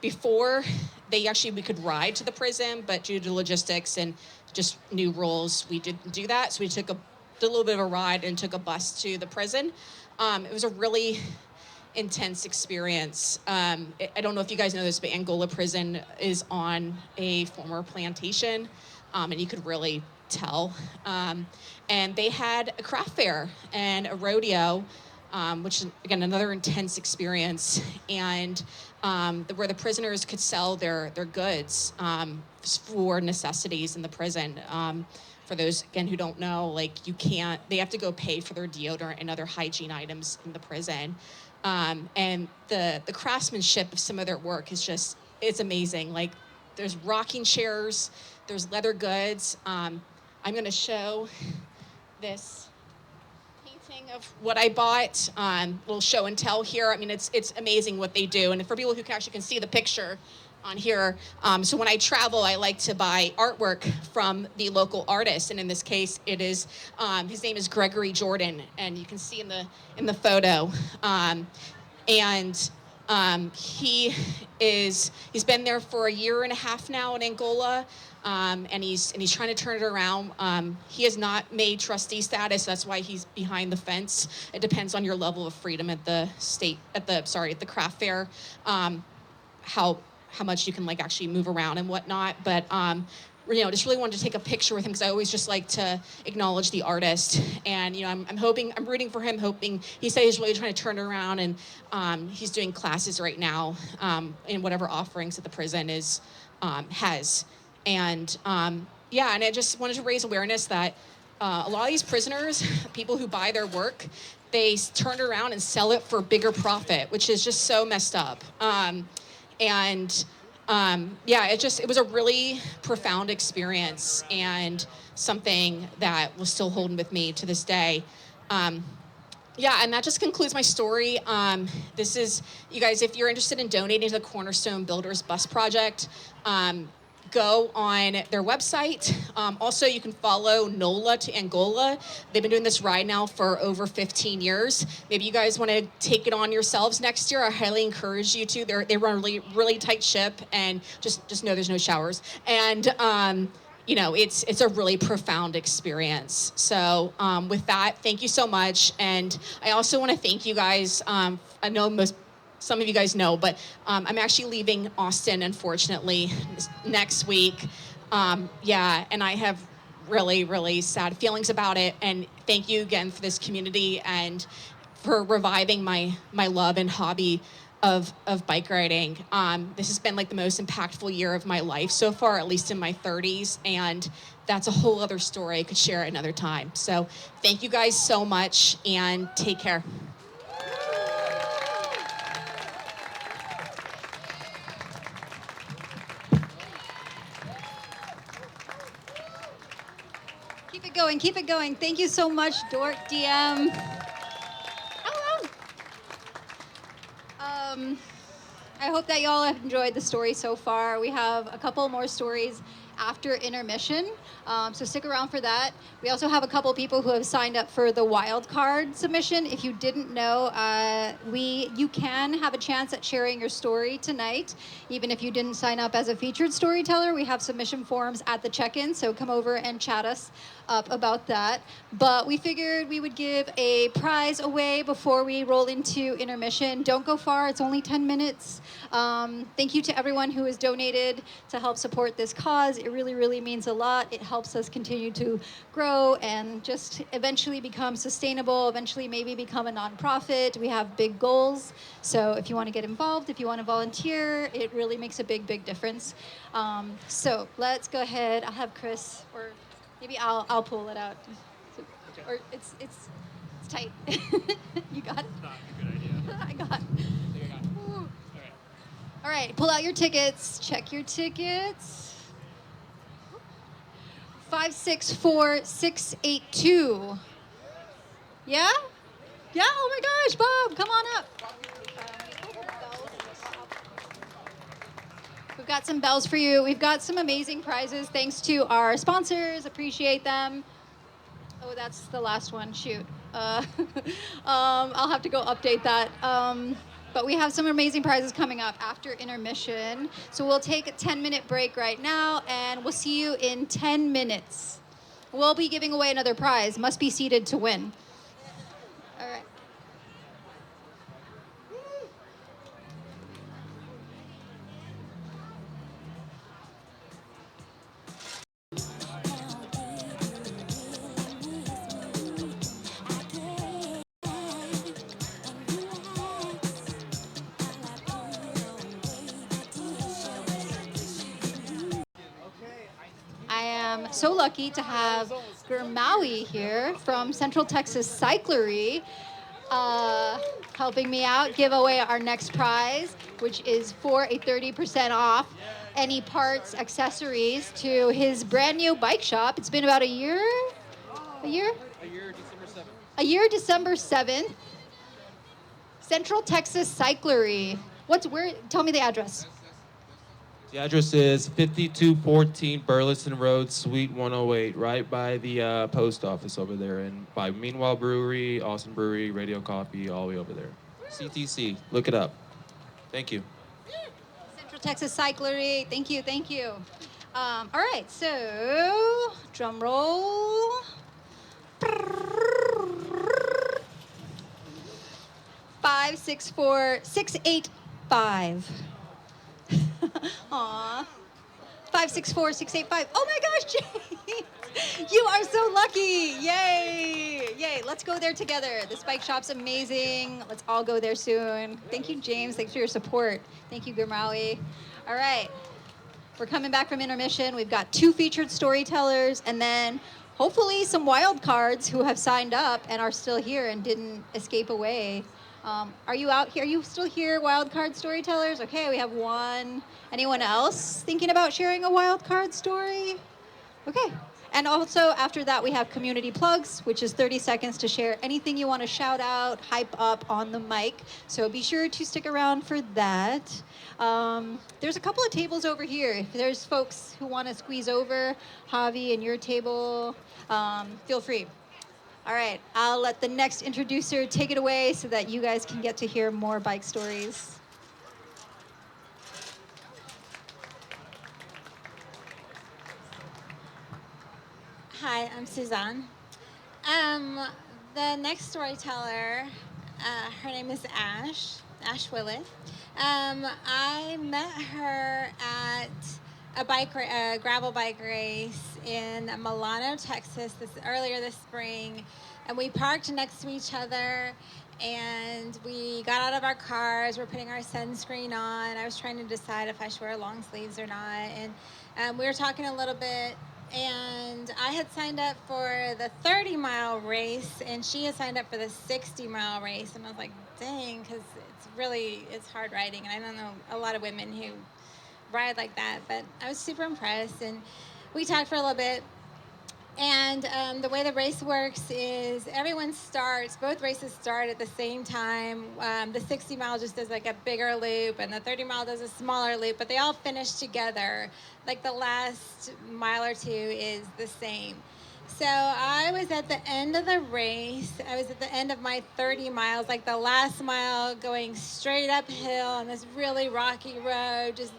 Before we could ride to the prison, but due to logistics and just new rules, we didn't do that. So we did a little bit of a ride and took a bus to the prison. It was a really intense experience. I don't know if you guys know this, but Angola prison is on a former plantation, and you could really tell. And they had a craft fair and a rodeo, which is, again, another intense experience, and where the prisoners could sell their goods for necessities in the prison. For those, again, who don't know, they have to go pay for their deodorant and other hygiene items in the prison. And the craftsmanship of some of their work is it's amazing. There's rocking chairs, there's leather goods. I'm gonna show this painting of what I bought. Little show and tell here. I mean, it's amazing what they do. And for people who can see the picture on here. So when I travel, I like to buy artwork from the local artist. And in this case, it is, his name is Gregory Jordan. And you can see in the photo. He's been there for 1.5 years now in Angola. And he's trying to turn it around. He has not made trustee status. That's why he's behind the fence. It depends on your level of freedom at the craft fair, how much you can actually move around and whatnot. But just really wanted to take a picture with him because I always just like to acknowledge the artist. And I'm rooting for him, hoping he said he's really trying to turn it around. And he's doing classes right now in whatever offerings that the prison has. And and I just wanted to raise awareness that a lot of these prisoners, people who buy their work, they turn it around and sell it for bigger profit, which is just so messed up. Yeah, it was a really profound experience and something that was still holding with me to this day. Um, yeah, and that just concludes my story. This is, you guys, if you're interested in donating to the Cornerstone Builders Bus Project, go on their website. Also, you can follow NOLA to Angola. They've been doing this ride now for over 15 years. Maybe you guys want to take it on yourselves next year. I highly encourage you to. They run a really, really tight ship, and just know there's no showers. And you know, it's a really profound experience. So with that, thank you so much. And I also want to thank you guys. I know some of you guys know, but I'm actually leaving Austin, unfortunately, next week. Yeah, and I have really, really sad feelings about it. And thank you again for this community and for reviving my love and hobby of bike riding. This has been like the most impactful year of my life so far, at least in my 30s, and that's a whole other story I could share at another time. So thank you guys so much, and take care. Keep it going, keep it going. Thank you so much, Dork DM. I hope that y'all have enjoyed the story so far. We have a couple more stories after intermission, so stick around for that. We also have a couple people who have signed up for the wildcard submission. If you didn't know, you can have a chance at sharing your story tonight, even if you didn't sign up as a featured storyteller. We have submission forms at the check-in, so come over and chat us up about that. But we figured we would give a prize away before we roll into intermission. Don't go far, it's only 10 minutes. Thank you to everyone who has donated to help support this cause. It really, really means a lot. It helps us continue to grow and just eventually become sustainable, eventually maybe become a nonprofit. We have big goals. So if you want to get involved, if you want to volunteer, it really makes a big, big difference. So let's go ahead. I'll have Chris, or maybe I'll pull it out. Or it's tight. You got it? Not a good idea. I got it. I think I got it. Ooh. All right. All right, pull out your tickets. Check your tickets. 564682. Yeah? Yeah? Oh my gosh, Bob, come on up. We've got some bells for you. We've got some amazing prizes thanks to our sponsors. Appreciate them. Oh, that's the last one. Shoot. I'll have to go update that. But we have some amazing prizes coming up after intermission. So we'll take a 10-minute break right now, and we'll see you in 10 minutes. We'll be giving away another prize. Must be seated to win. All right. I am so lucky to have Germaui here from Central Texas Cyclery helping me out give away our next prize, which is for a 30% off any parts, accessories to his brand new bike shop. It's been about a year? A year? A year, December 7th. A year, December 7th. Central Texas Cyclery. Tell me the address. The address is 5214 Burleson Road, Suite 108, right by the post office over there, and by Meanwhile Brewery, Austin Brewery, Radio Coffee, all the way over there. CTC, look it up. Thank you. Central Texas Cyclery. Thank you, thank you. All right, so drum roll. 564685. Aw. 564685. Oh my gosh, James! You are so lucky! Yay! Yay! Let's go there together. This bike shop's amazing. Let's all go there soon. Thank you, James. Thanks for your support. Thank you, Gurmawi. All right. We're coming back from intermission. We've got 2 featured storytellers, and then hopefully some wild cards who have signed up and are still here and didn't escape away. Are you out here? Are you still here, wildcard storytellers? Okay, we have one. Anyone else thinking about sharing a wildcard story? Okay. And also after that, we have community plugs, which is 30 seconds to share anything you want to shout out, hype up on the mic. So be sure to stick around for that. There's a couple of tables over here. If there's folks who want to squeeze over, Javi and your table, feel free. All right, I'll let the next introducer take it away so that you guys can get to hear more bike stories. Hi, I'm Suzanne. The next storyteller, her name is Ash Willett. I met her at a gravel bike race in Milano, Texas, earlier this spring, and we parked next to each other. And we got out of our cars. We're putting our sunscreen on. I was trying to decide if I should wear long sleeves or not, and we were talking a little bit. And I had signed up for the 30-mile race, and she had signed up for the 60-mile race. And I was like, dang, because it's hard riding. And I don't know a lot of women who ride like that, but I was super impressed. And we talked for a little bit. And the way the race works is both races start at the same time. The 60 mile just does like a bigger loop, and the 30 mile does a smaller loop, but they all finish together. Like the last mile or two is the same. So I was at the end of the race. I was at the end of my 30 miles, like the last mile going straight uphill on this really rocky road, just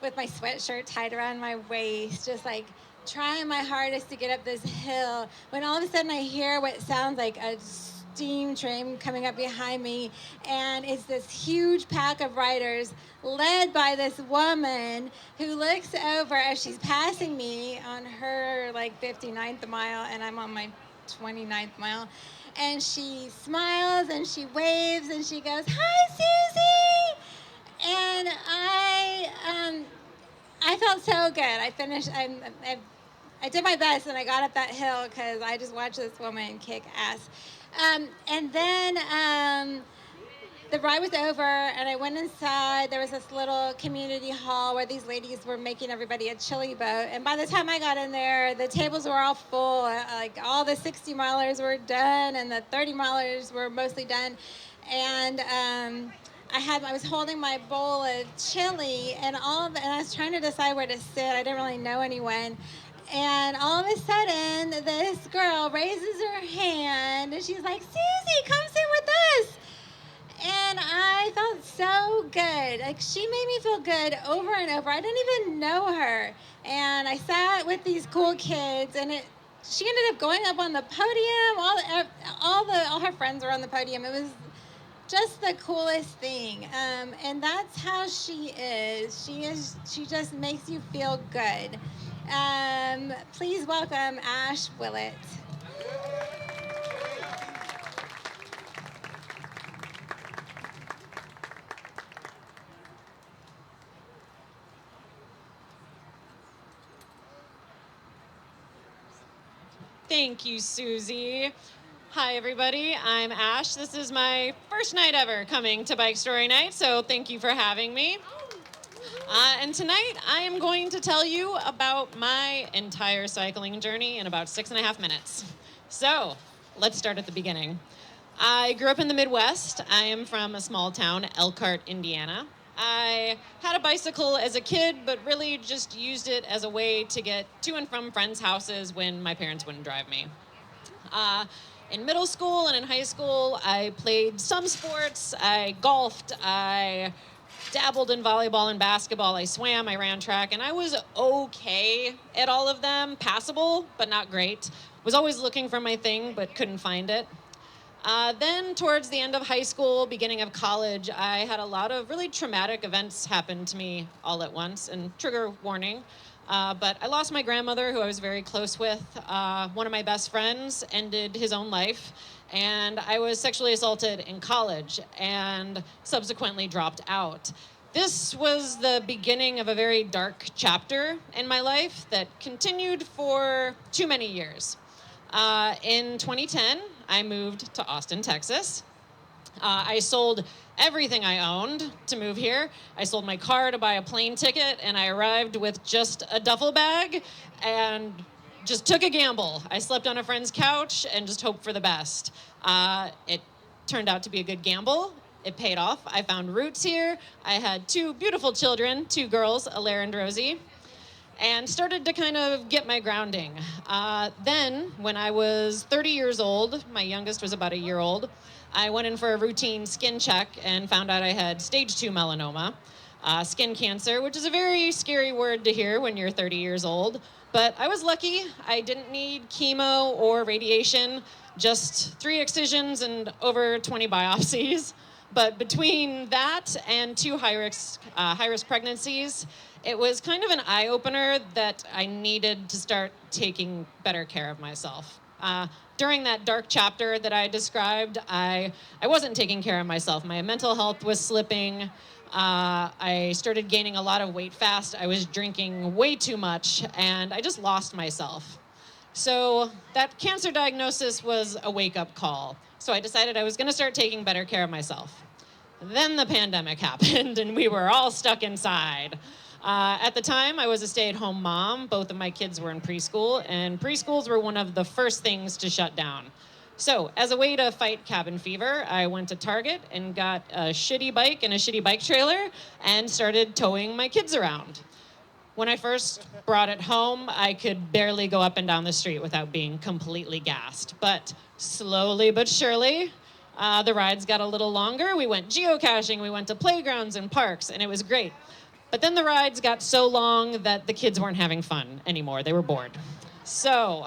with my sweatshirt tied around my waist, just like trying my hardest to get up this hill, when all of a sudden I hear what sounds like a steam train coming up behind me, and it's this huge pack of riders led by this woman who looks over as she's passing me on her like 59th mile, and I'm on my 29th mile, and she smiles and she waves and she goes, "Hi, Susie!" And I felt so good. I finished. I did my best, and I got up that hill because I just watched this woman kick ass. And then the ride was over, and I went inside. There was this little community hall where these ladies were making everybody a chili boat. And by the time I got in there, the tables were all full. Like all the 60 milers were done, and the 30 milers were mostly done. And I was holding my bowl of chili, and and I was trying to decide where to sit. I didn't really know anyone. And all of a sudden, this girl raises her hand, and she's like, "Susie, come sit with us." And I felt so good. Like, she made me feel good over and over. I didn't even know her. And I sat with these cool kids, and she ended up going up on the podium. All her friends were on the podium. It was just the coolest thing. And that's how she is. She just makes you feel good. Please welcome Ash Willett. Thank you, Susie. Hi, everybody. I'm Ash. This is my first night ever coming to Bike Story Night, so thank you for having me. And tonight, I am going to tell you about my entire cycling journey in about 6.5 minutes. So, let's start at the beginning. I grew up in the Midwest. I am from a small town, Elkhart, Indiana. I had a bicycle as a kid, but really just used it as a way to get to and from friends' houses when my parents wouldn't drive me. In middle school and in high school, I played some sports. I golfed. I dabbled in volleyball and basketball. I swam. I ran track. And I was okay at all of them. Passable, but not great. Was always looking for my thing, but couldn't find it. Then towards the end of high school, beginning of college, I had a lot of really traumatic events happen to me all at once, and trigger warning. But I lost my grandmother, who I was very close with. One of my best friends ended his own life, and I was sexually assaulted in college and subsequently dropped out. This was the beginning of a very dark chapter in my life that continued for too many years. In 2010, I moved to Austin, Texas. I sold everything I owned to move here. I sold my car to buy a plane ticket, and I arrived with just a duffel bag and just took a gamble. I slept on a friend's couch and just hoped for the best. It turned out to be a good gamble. It paid off. I found roots here. I had 2 beautiful children, 2 girls, Alaire and Rosie, and started to kind of get my grounding. Then, when I was 30 years old, my youngest was about a year old, I went in for a routine skin check and found out I had stage 2 melanoma, skin cancer, which is a very scary word to hear when you're 30 years old. But I was lucky. I didn't need chemo or radiation, just 3 excisions and over 20 biopsies. But between that and 2 high-risk pregnancies, it was kind of an eye-opener that I needed to start taking better care of myself. During that dark chapter that I described, I wasn't taking care of myself. My mental health was slipping. I started gaining a lot of weight fast. I was drinking way too much, and I just lost myself. So that cancer diagnosis was a wake-up call. So I decided I was going to start taking better care of myself. Then the pandemic happened, and we were all stuck inside. At the time, I was a stay-at-home mom. Both of my kids were in preschool, and preschools were one of the first things to shut down. So, as a way to fight cabin fever, I went to Target and got a shitty bike and a shitty bike trailer and started towing my kids around. When I first brought it home, I could barely go up and down the street without being completely gassed. But slowly but surely, the rides got a little longer. We went geocaching, we went to playgrounds and parks, and it was great. But then the rides got so long that the kids weren't having fun anymore. They were bored. So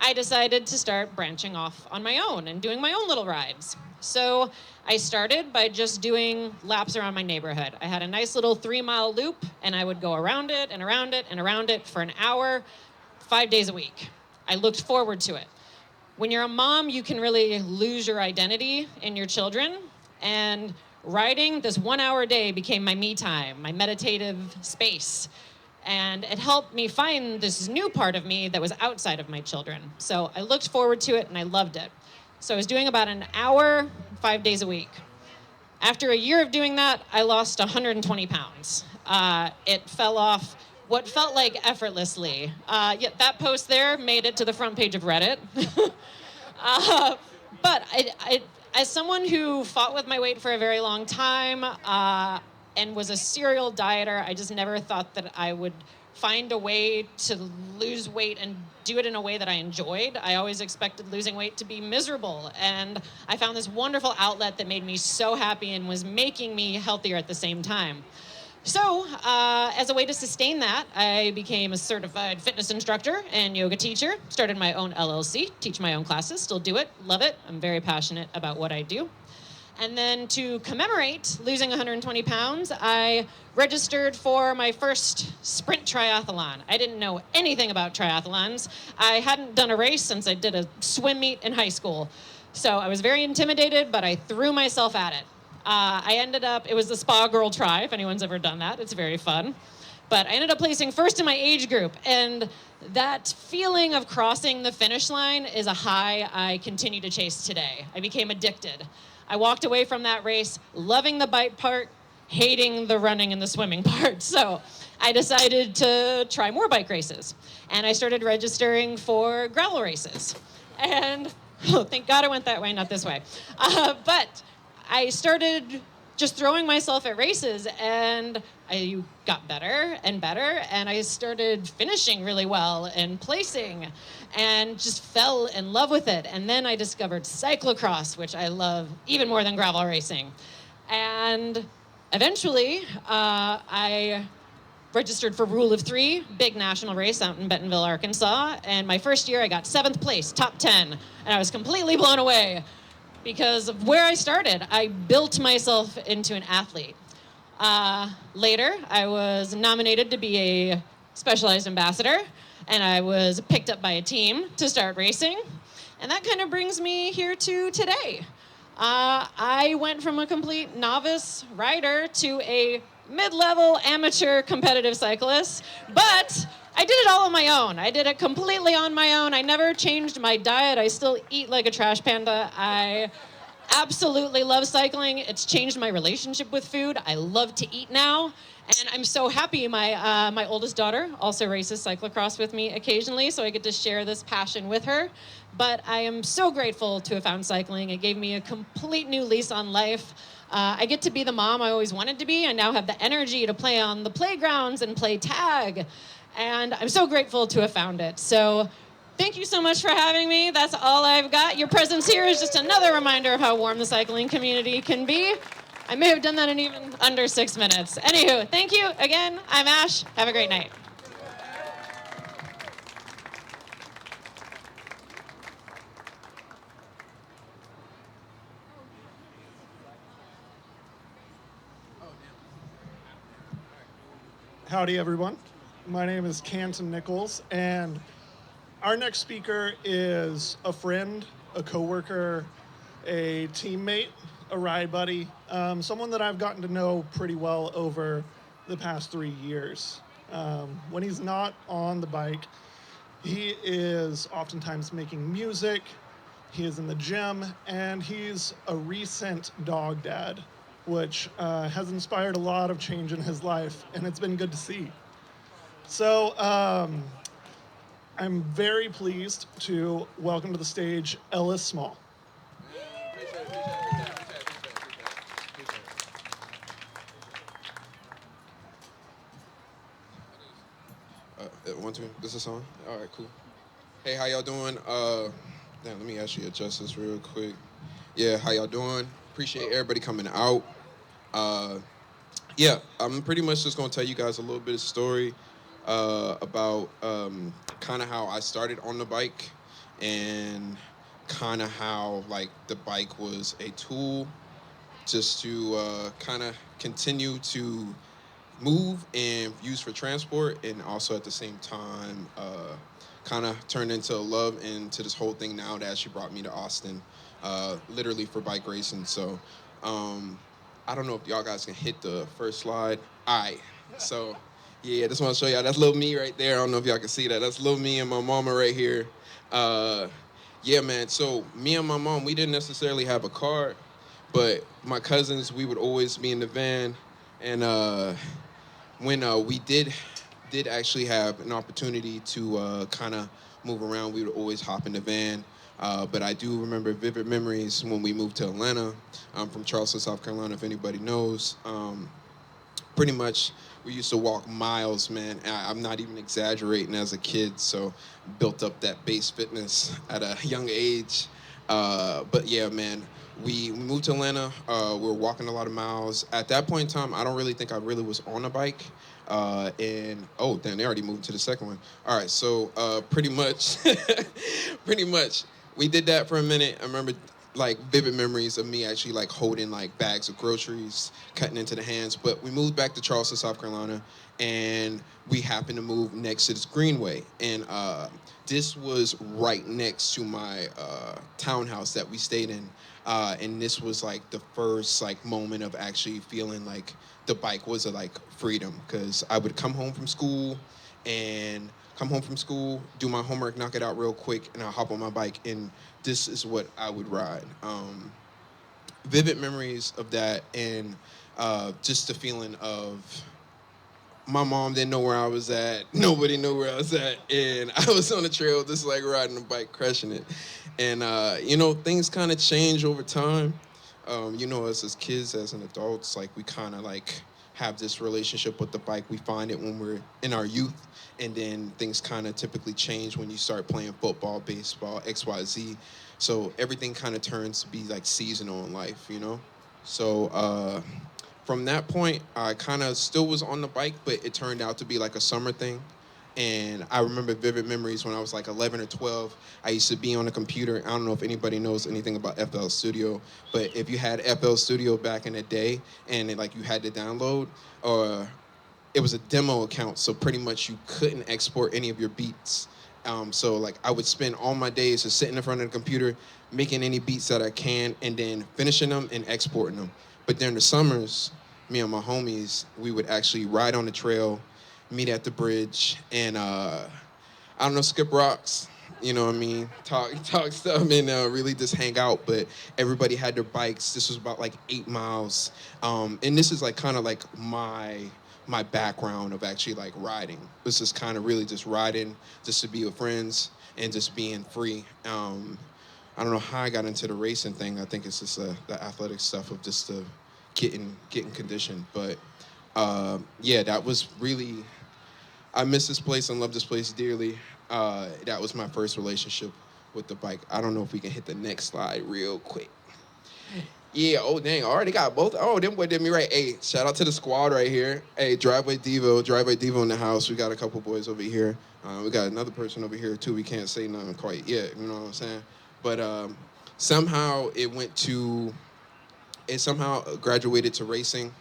I decided to start branching off on my own and doing my own little rides. So I started by just doing laps around my neighborhood. I had a nice little 3-mile loop, and I would go around it and around it and around it for an hour, 5 days a week. I looked forward to it. When you're a mom, you can really lose your identity in your children, and riding this 1-hour day became my me time, my meditative space. And it helped me find this new part of me that was outside of my children. So I looked forward to it and I loved it. So I was doing about an hour, 5 days a week. After a year of doing that, I lost 120 pounds. It fell off what felt like effortlessly. Yet that post there made it to the front page of Reddit. But as someone who fought with my weight for a very long time and was a serial dieter, I just never thought that I would find a way to lose weight and do it in a way that I enjoyed. I always expected losing weight to be miserable. And I found this wonderful outlet that made me so happy and was making me healthier at the same time. So, as a way to sustain that, I became a certified fitness instructor and yoga teacher, started my own LLC, teach my own classes, still do it, love it. I'm very passionate about what I do. And then to commemorate losing 120 pounds, I registered for my first sprint triathlon. I didn't know anything about triathlons. I hadn't done a race since I did a swim meet in high school. So I was very intimidated, but I threw myself at it. I ended up, it was the Spa Girl Tri, if anyone's ever done that. It's very fun. But I ended up placing first in my age group. And that feeling of crossing the finish line is a high I continue to chase today. I became addicted. I walked away from that race loving the bike part, hating the running and the swimming part. So I decided to try more bike races. And I started registering for gravel races. And, oh, thank God I went that way, not this way. But I started just throwing myself at races, and I got better and better, and I started finishing really well and placing, and just fell in love with it. And then I discovered cyclocross, which I love even more than gravel racing. And eventually, I registered for Rule of 3, big national race out in Bentonville, Arkansas. And my first year, I got 7th place, top 10, and I was completely blown away. Because of where I started, I built myself into an athlete. Later, I was nominated to be a Specialized Ambassador, and I was picked up by a team to start racing. And that kind of brings me here to today. I went from a complete novice rider to a mid-level amateur competitive cyclist, but I did it all on my own. I did it completely on my own. I never changed my diet. I still eat like a trash panda. I Absolutely love cycling. It's changed my relationship with food. I love to eat now. And I'm so happy my oldest daughter also races cyclocross with me occasionally, so I get to share this passion with her. But I am so grateful to have found cycling. It gave me a complete new lease on life. I get to be the mom I always wanted to be. I now have the energy to play on the playgrounds and play tag. And I'm so grateful to have found it. So thank you so much for having me. That's all I've got. Your presence here is just another reminder of how warm the cycling community can be. I may have done that in even under 6 minutes. Anywho, thank you again. I'm Ash. Have a great night. Howdy, everyone. My name is Canton Nichols, and our next speaker is a friend, a coworker, a teammate, a ride buddy, someone that I've gotten to know pretty well over the past 3 years. When he's not on the bike, he is oftentimes making music, he is in the gym, and he's a recent dog dad, which has inspired a lot of change in his life, and it's been good to see. So I'm very pleased to welcome to the stage Ellis Small. One, two, this is a song? All right, cool. Hey, how y'all doing? Let me actually adjust this real quick. Yeah, how y'all doing? Appreciate everybody coming out. Yeah, I'm pretty much just gonna tell you guys a little bit of story about kind of how I started on the bike and kind of how like the bike was a tool just to kind of continue to move and use for transport, and also at the same time kind of turned into love into this whole thing now that actually brought me to Austin, literally for bike racing. So I don't know if y'all guys can hit the first slide. All right, so yeah, just want to show y'all, that's little me right there. I don't know if y'all can see that. That's little me and my mama right here. Yeah, man, so me and my mom, we didn't necessarily have a car, but my cousins, we would always be in the van. And when we did actually have an opportunity to kind of move around, we would always hop in the van. But I do remember vivid memories when we moved to Atlanta. I'm from Charleston, South Carolina, if anybody knows. Pretty much, we used to walk miles, man. I'm not even exaggerating, as a kid, so built up that base fitness at a young age. But yeah, man, we moved to Atlanta. We were walking a lot of miles. At that point in time, I don't really think I really was on a bike. And oh, damn, they already moved to the second one. All right, so pretty much, we did that for a minute. I remember like vivid memories of me actually like holding like bags of groceries, cutting into the hands. But we moved back to Charleston, South Carolina, and we happened to move next to this greenway. And this was right next to my townhouse that we stayed in. And this was like the first like moment of actually feeling like the bike was a like freedom, because I would come home from school, do my homework, knock it out real quick, and I'll hop on my bike, and this is what I would ride. Vivid memories of that, and just the feeling of my mom didn't know where I was at, nobody knew where I was at, and I was on the trail just like riding a bike, crushing it. And you know, things kind of change over time. You know, us as kids, as an adults, like we kind of like have this relationship with the bike. We find it when we're in our youth, and then things kind of typically change when you start playing football, baseball, XYZ. So everything kind of turns to be like seasonal in life, you know? So from that point, I kind of still was on the bike, but it turned out to be like a summer thing. And I remember vivid memories when I was like 11 or 12. I used to be on a computer. I don't know if anybody knows anything about FL Studio, but if you had FL Studio back in the day and it, like you had to download, or it was a demo account, so pretty much you couldn't export any of your beats. So like I would spend all my days just sitting in front of the computer, making any beats that I can, and then finishing them and exporting them. But during the summers, me and my homies, we would actually ride on the trail, meet at the bridge, and I don't know, skip rocks, you know what I mean, talk stuff and really just hang out. But everybody had their bikes. This was about like 8 miles. And this is like kind of like my background of actually like riding. This is kind of really just riding just to be with friends and just being free. I don't know how I got into the racing thing. I think it's just the athletic stuff of just the getting conditioned. But yeah, that was really. I miss this place and love this place dearly. That was my first relationship with the bike. I don't know if we can hit the next slide real quick. Yeah, oh dang, I already got both. Oh, them boy did me right. Hey, shout out to the squad right here. Hey, Driveway Devo in the house. We got a couple boys over here. We got another person over here too. We can't say nothing quite yet, you know what I'm saying? But somehow it somehow graduated to racing.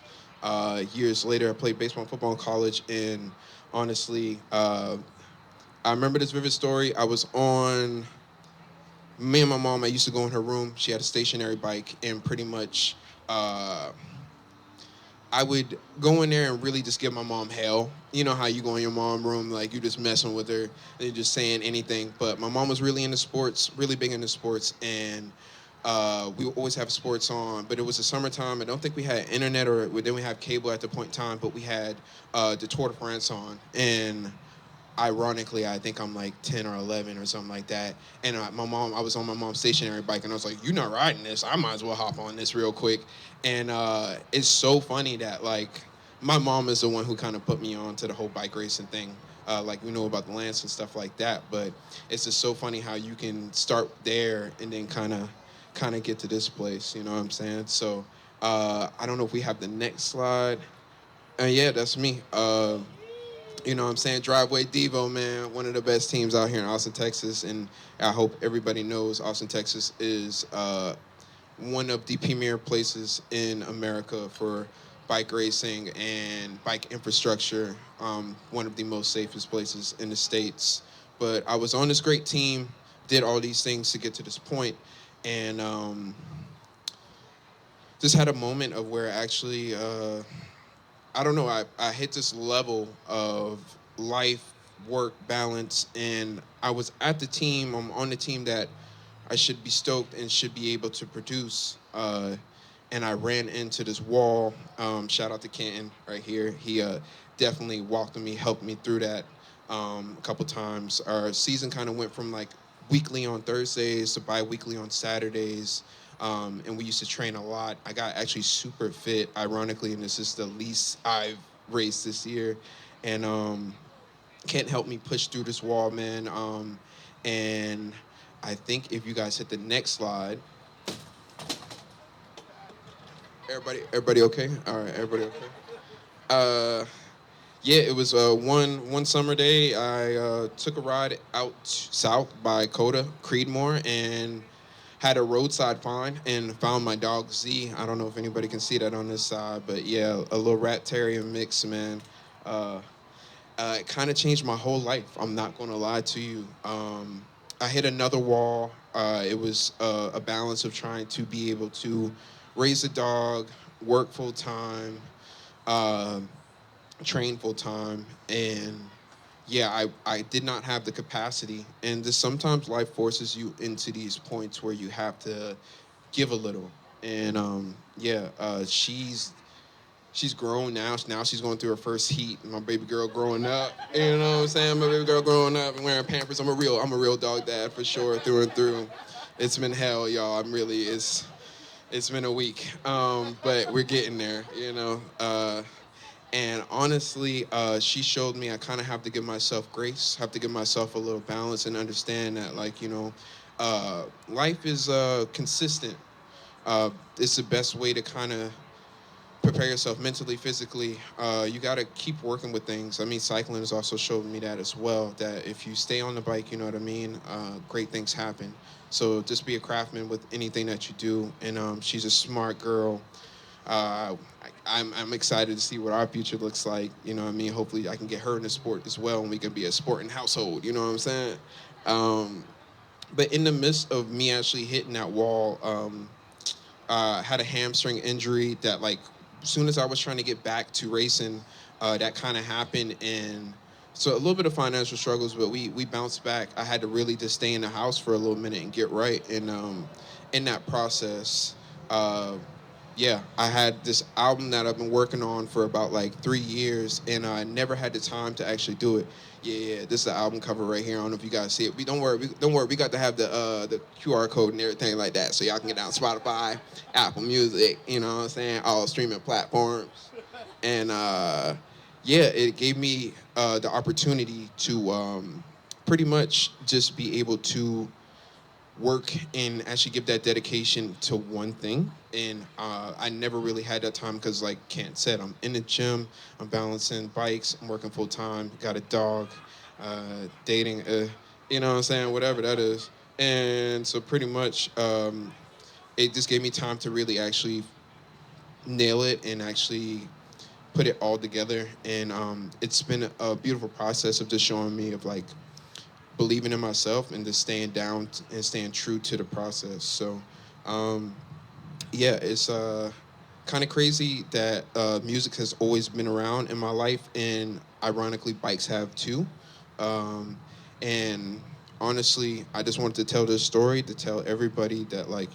Years later, I played baseball and football in college, and honestly, I remember this vivid story. Me and my mom, I used to go in her room. She had a stationary bike, and pretty much I would go in there and really just give my mom hell. You know how you go in your mom room, like you just messing with her and just saying anything. But my mom was really into sports, really big into sports, and we would always have sports on. But it was the summertime. I don't think we had internet or we didn't have cable at the point in time, but we had the Tour de France on. And ironically, I think I'm like 10 or 11 or something like that. And I was on my mom's stationary bike, and I was like, "You're not riding this. I might as well hop on this real quick." And it's so funny that like my mom is the one who kind of put me on to the whole bike racing thing. Like we know about the Lance and stuff like that, but it's just so funny how you can start there and then kind of get to this place. You know what I'm saying? So I don't know if we have the next slide. Yeah, that's me. You know what I'm saying? Driveway Devo, man, one of the best teams out here in Austin, Texas. And I hope everybody knows Austin, Texas is one of the premier places in America for bike racing and bike infrastructure, one of the most safest places in the States. But I was on this great team, did all these things to get to this point, and just had a moment of where actually I don't know, I hit this level of life, work, balance, and I was at the team, I'm on the team that I should be stoked and should be able to produce. And I ran into this wall. Shout out to Canton right here. He definitely walked with me, helped me through that a couple times. Our season kind of went from like weekly on Thursdays to bi-weekly on Saturdays. And we used to train a lot. I got actually super fit, ironically, and this is the least I've raced this year. And Kent helped me push through this wall, man. And I think if you guys hit the next slide. Everybody okay? All right, everybody okay? Yeah, it was one summer day. I took a ride out south by Coda, Creedmoor, and had a roadside find and found my dog Z. I don't know if anybody can see that on this side, but yeah, a little rat terrier mix, man. It kind of changed my whole life. I'm not gonna lie to you. I hit another wall. It was a balance of trying to be able to raise a dog, work full time, train full time, and yeah, I did not have the capacity. And just sometimes life forces you into these points where you have to give a little. And yeah, she's grown now. Now she's going through her first heat. My baby girl growing up. You know what I'm saying? My baby girl growing up and wearing Pampers. I'm a real dog dad for sure, through and through. It's been hell, y'all. It's been a week, but we're getting there, you know. And honestly, she showed me I kind of have to give myself grace, have to give myself a little balance and understand that, like, you know, life is consistent. It's the best way to kind of prepare yourself mentally, physically. You got to keep working with things. I mean, cycling has also showed me that as well, that if you stay on the bike, you know what I mean, great things happen. So just be a craftsman with anything that you do. And she's a smart girl. I'm excited to see what our future looks like. You know what I mean? Hopefully I can get her in the sport as well, and we can be a sporting household. You know what I'm saying? But in the midst of me actually hitting that wall, had a hamstring injury that, like, as soon as I was trying to get back to racing, that kind of happened. And So a little bit of financial struggles, but we bounced back. I had to really just stay in the house for a little minute and get right. And in that process, uh, yeah, I had this album that I've been working on for about like 3 years, and I never had the time to actually do it. Yeah, this is the album cover right here. I don't know if you guys see it. Don't worry. We got to have the QR code and everything like that, so y'all can get down Spotify, Apple Music. You know what I'm saying? All streaming platforms, and yeah, it gave me the opportunity to pretty much just be able to work and actually give that dedication to one thing. And I never really had that time because, like Kent said, I'm in the gym, I'm balancing bikes, I'm working full time, got a dog, dating, you know what I'm saying, whatever that is. And so pretty much it just gave me time to really actually nail it and actually put it all together. And it's been a beautiful process of just showing me of like believing in myself and just staying down and staying true to the process. So, yeah, it's kind of crazy that music has always been around in my life, and ironically, bikes have too. Um, and honestly, I just wanted to tell this story to tell everybody that, like,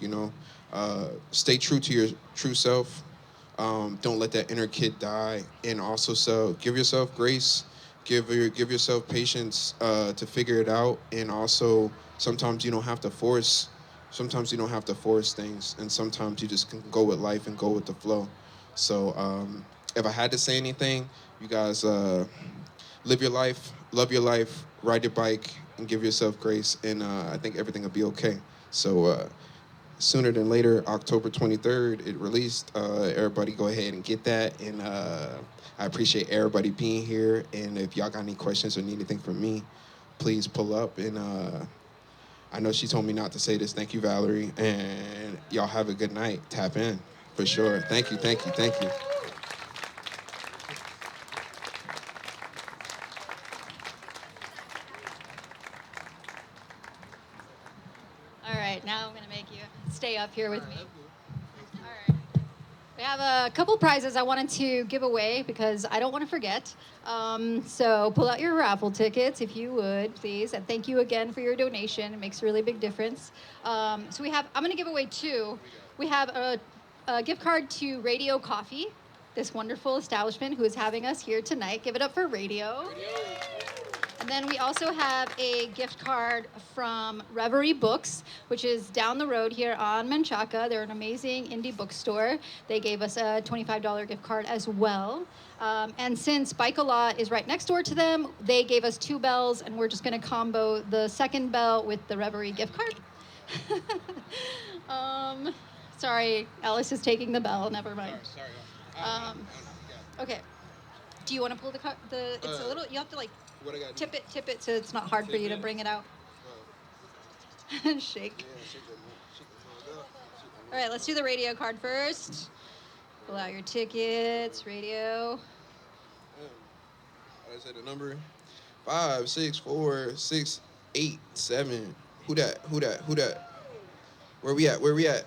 stay true to your true self. Don't let that inner kid die, and also so give yourself grace, give yourself patience to figure it out, and also sometimes you don't have to force. Sometimes you don't have to force things, and sometimes you just can go with life and go with the flow. So if I had to say anything, you guys live your life, love your life, ride your bike, and give yourself grace, and I think everything will be okay. So sooner than later, October 23rd, it released. Everybody go ahead and get that. And I appreciate everybody being here. And if y'all got any questions or need anything from me, please pull up. And I know she told me not to say this. Thank you, Valerie. And y'all have a good night. Tap in for sure. Thank you, thank you, thank you. All right, now I'm going to make you stay up here with me. All right. We have a couple prizes I wanted to give away because I don't want to forget. So pull out your raffle tickets if you would, please. And thank you again for your donation. It makes a really big difference. I'm going to give away two. We have a gift card to Radio Coffee, this wonderful establishment who is having us here tonight. Give it up for Radio. And then we also have a gift card from Reverie Books, which is down the road here on Menchaca. They're an amazing indie bookstore. They gave us a $25 gift card as well. And since Bike a Lot is right next door to them, they gave us 2 bells, and we're just going to combo the second bell with the Reverie gift card. Sorry, Alice is taking the bell. Never mind. Sorry. Okay. Do you want to pull the? It's a little. You have to like What I got? tip it so it's not hard for you to bring it out. Shake. All right, let's do the radio card first. Pull out your tickets, radio. I said the number 5, 6, 4, 6, 8, 7. Who that? Where we at?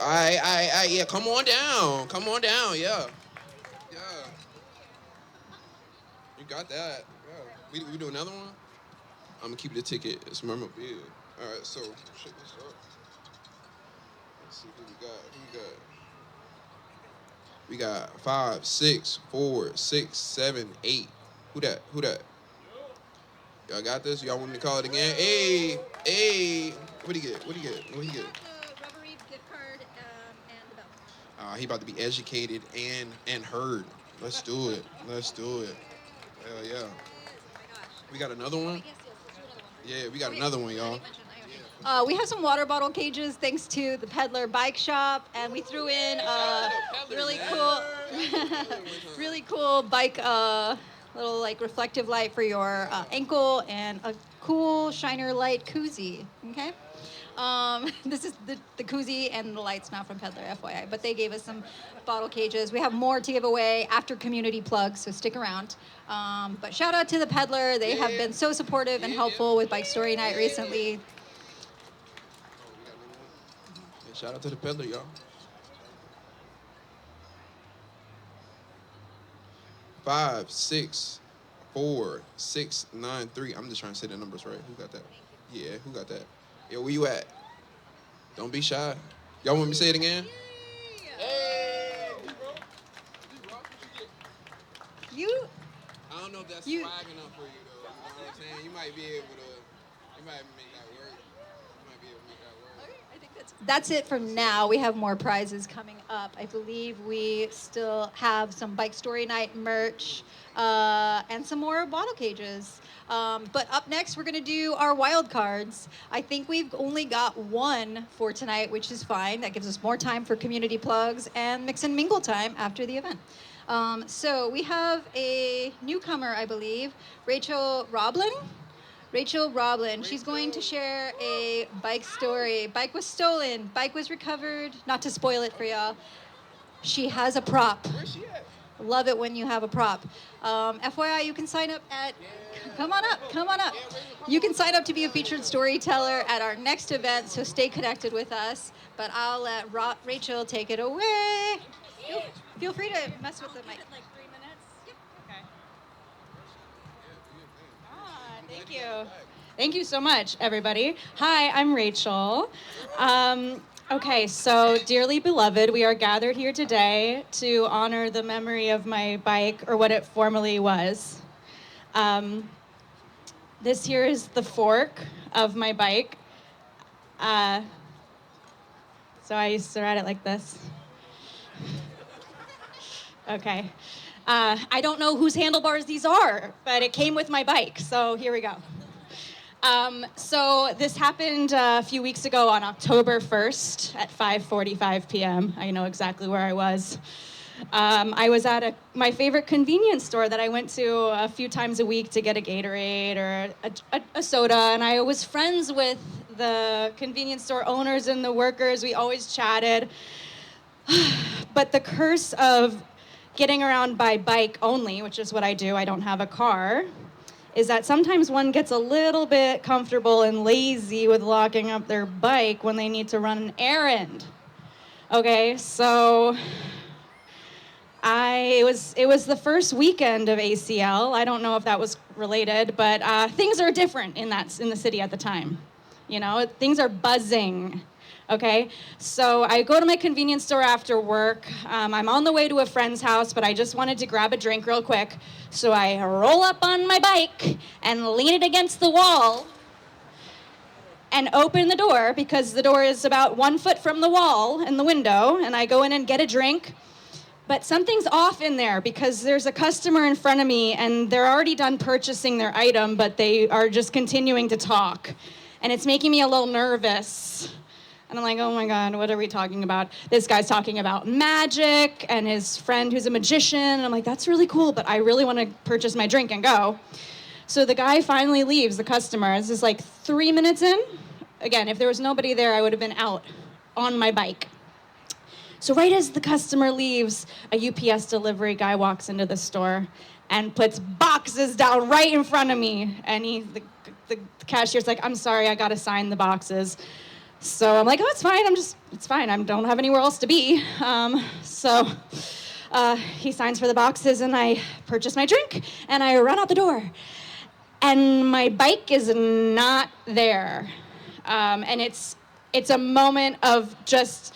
I yeah, come on down, yeah. You got that. Yeah. We do another one? I'm gonna keep the ticket. It's memorabilia. All right, so check this out. Let's see who we got. We got 5, 6, 4, 6, 7, 8. Who that? Y'all got this? Y'all want me to call it again? Hey. What do you get? The Reverie gift card and the bell. He about to be educated and heard. Let's do it. Hell yeah. We got another one? Yeah, we got another one, y'all. We have some water bottle cages thanks to the Peddler Bike Shop, and we threw in a really cool bike little like reflective light for your ankle and a cool shiner light koozie. Okay. This is the koozie and the light's not from Peddler, FYI, but they gave us some bottle cages. We have more to give away after community plugs, so stick around. But shout out to the Peddler. They have been so supportive and helpful with Bike Story Night recently. Shout out to the Peddler, y'all. 5, 6, 4693. I'm just trying to say the numbers right. Who got that? Yeah, who got that? Yo, where you at? Don't be shy. Y'all want me to say it again? You I don't know if that's You- swag enough for you, though. You know what I'm saying? You might be able to, you might make that work. You might be able to make that work. That's it for now. We have more prizes coming up. I believe we still have some Bike Story Night merch and some more bottle cages. But up next, we're going to do our wild cards. I think we've only got one for tonight, which is fine. That gives us more time for community plugs and mix and mingle time after the event. So we have a newcomer, I believe, Rachel Roblin. Rachel Roblin. She's going to share a bike story. Bike was stolen. Bike was recovered. Not to spoil it for y'all. She has a prop. Where's she at? Love it when you have a prop. FYI, you can sign up at. Come on up. Come on up. You can sign up to be a featured storyteller at our next event. So stay connected with us. But I'll let Rachel take it away. Feel free to mess with the mic. Like 3 minutes? Yep. Okay. Thank you. Thank you so much, everybody. Hi, I'm Rachel. Okay, so dearly beloved, we are gathered here today to honor the memory of my bike, or what it formerly was. This here is the fork of my bike. So I used to ride it like this. Okay. I don't know whose handlebars these are, but it came with my bike, so here we go. So this happened a few weeks ago on October 1st at 5:45 p.m. I know exactly where I was. I was at my favorite convenience store that I went to a few times a week to get a Gatorade or a soda, and I was friends with the convenience store owners and the workers. We always chatted. But the curse of getting around by bike only, which is what I do, I don't have a car, is that sometimes one gets a little bit comfortable and lazy with locking up their bike when they need to run an errand. Okay, so it was the first weekend of ACL. I don't know if that was related, but things are different in the city at the time. You know, things are buzzing. Okay, so I go to my convenience store after work. I'm on the way to a friend's house, but I just wanted to grab a drink real quick. So I roll up on my bike and lean it against the wall and open the door, because the door is about 1 foot from the wall and the window, and I go in and get a drink. But something's off in there, because there's a customer in front of me and they're already done purchasing their item, but they are just continuing to talk. And it's making me a little nervous. And I'm like, oh my God, what are we talking about? This guy's talking about magic and his friend who's a magician. And I'm like, that's really cool, but I really want to purchase my drink and go. So the guy finally leaves, the customer. This is like 3 minutes in. Again, if there was nobody there, I would have been out on my bike. So right as the customer leaves, a UPS delivery guy walks into the store and puts boxes down right in front of me. And the cashier's like, I'm sorry, I got to sign the boxes. So I'm like, oh, it's fine. It's fine. I don't have anywhere else to be. So he signs for the boxes, and I purchase my drink, and I run out the door. And my bike is not there. And it's a moment of just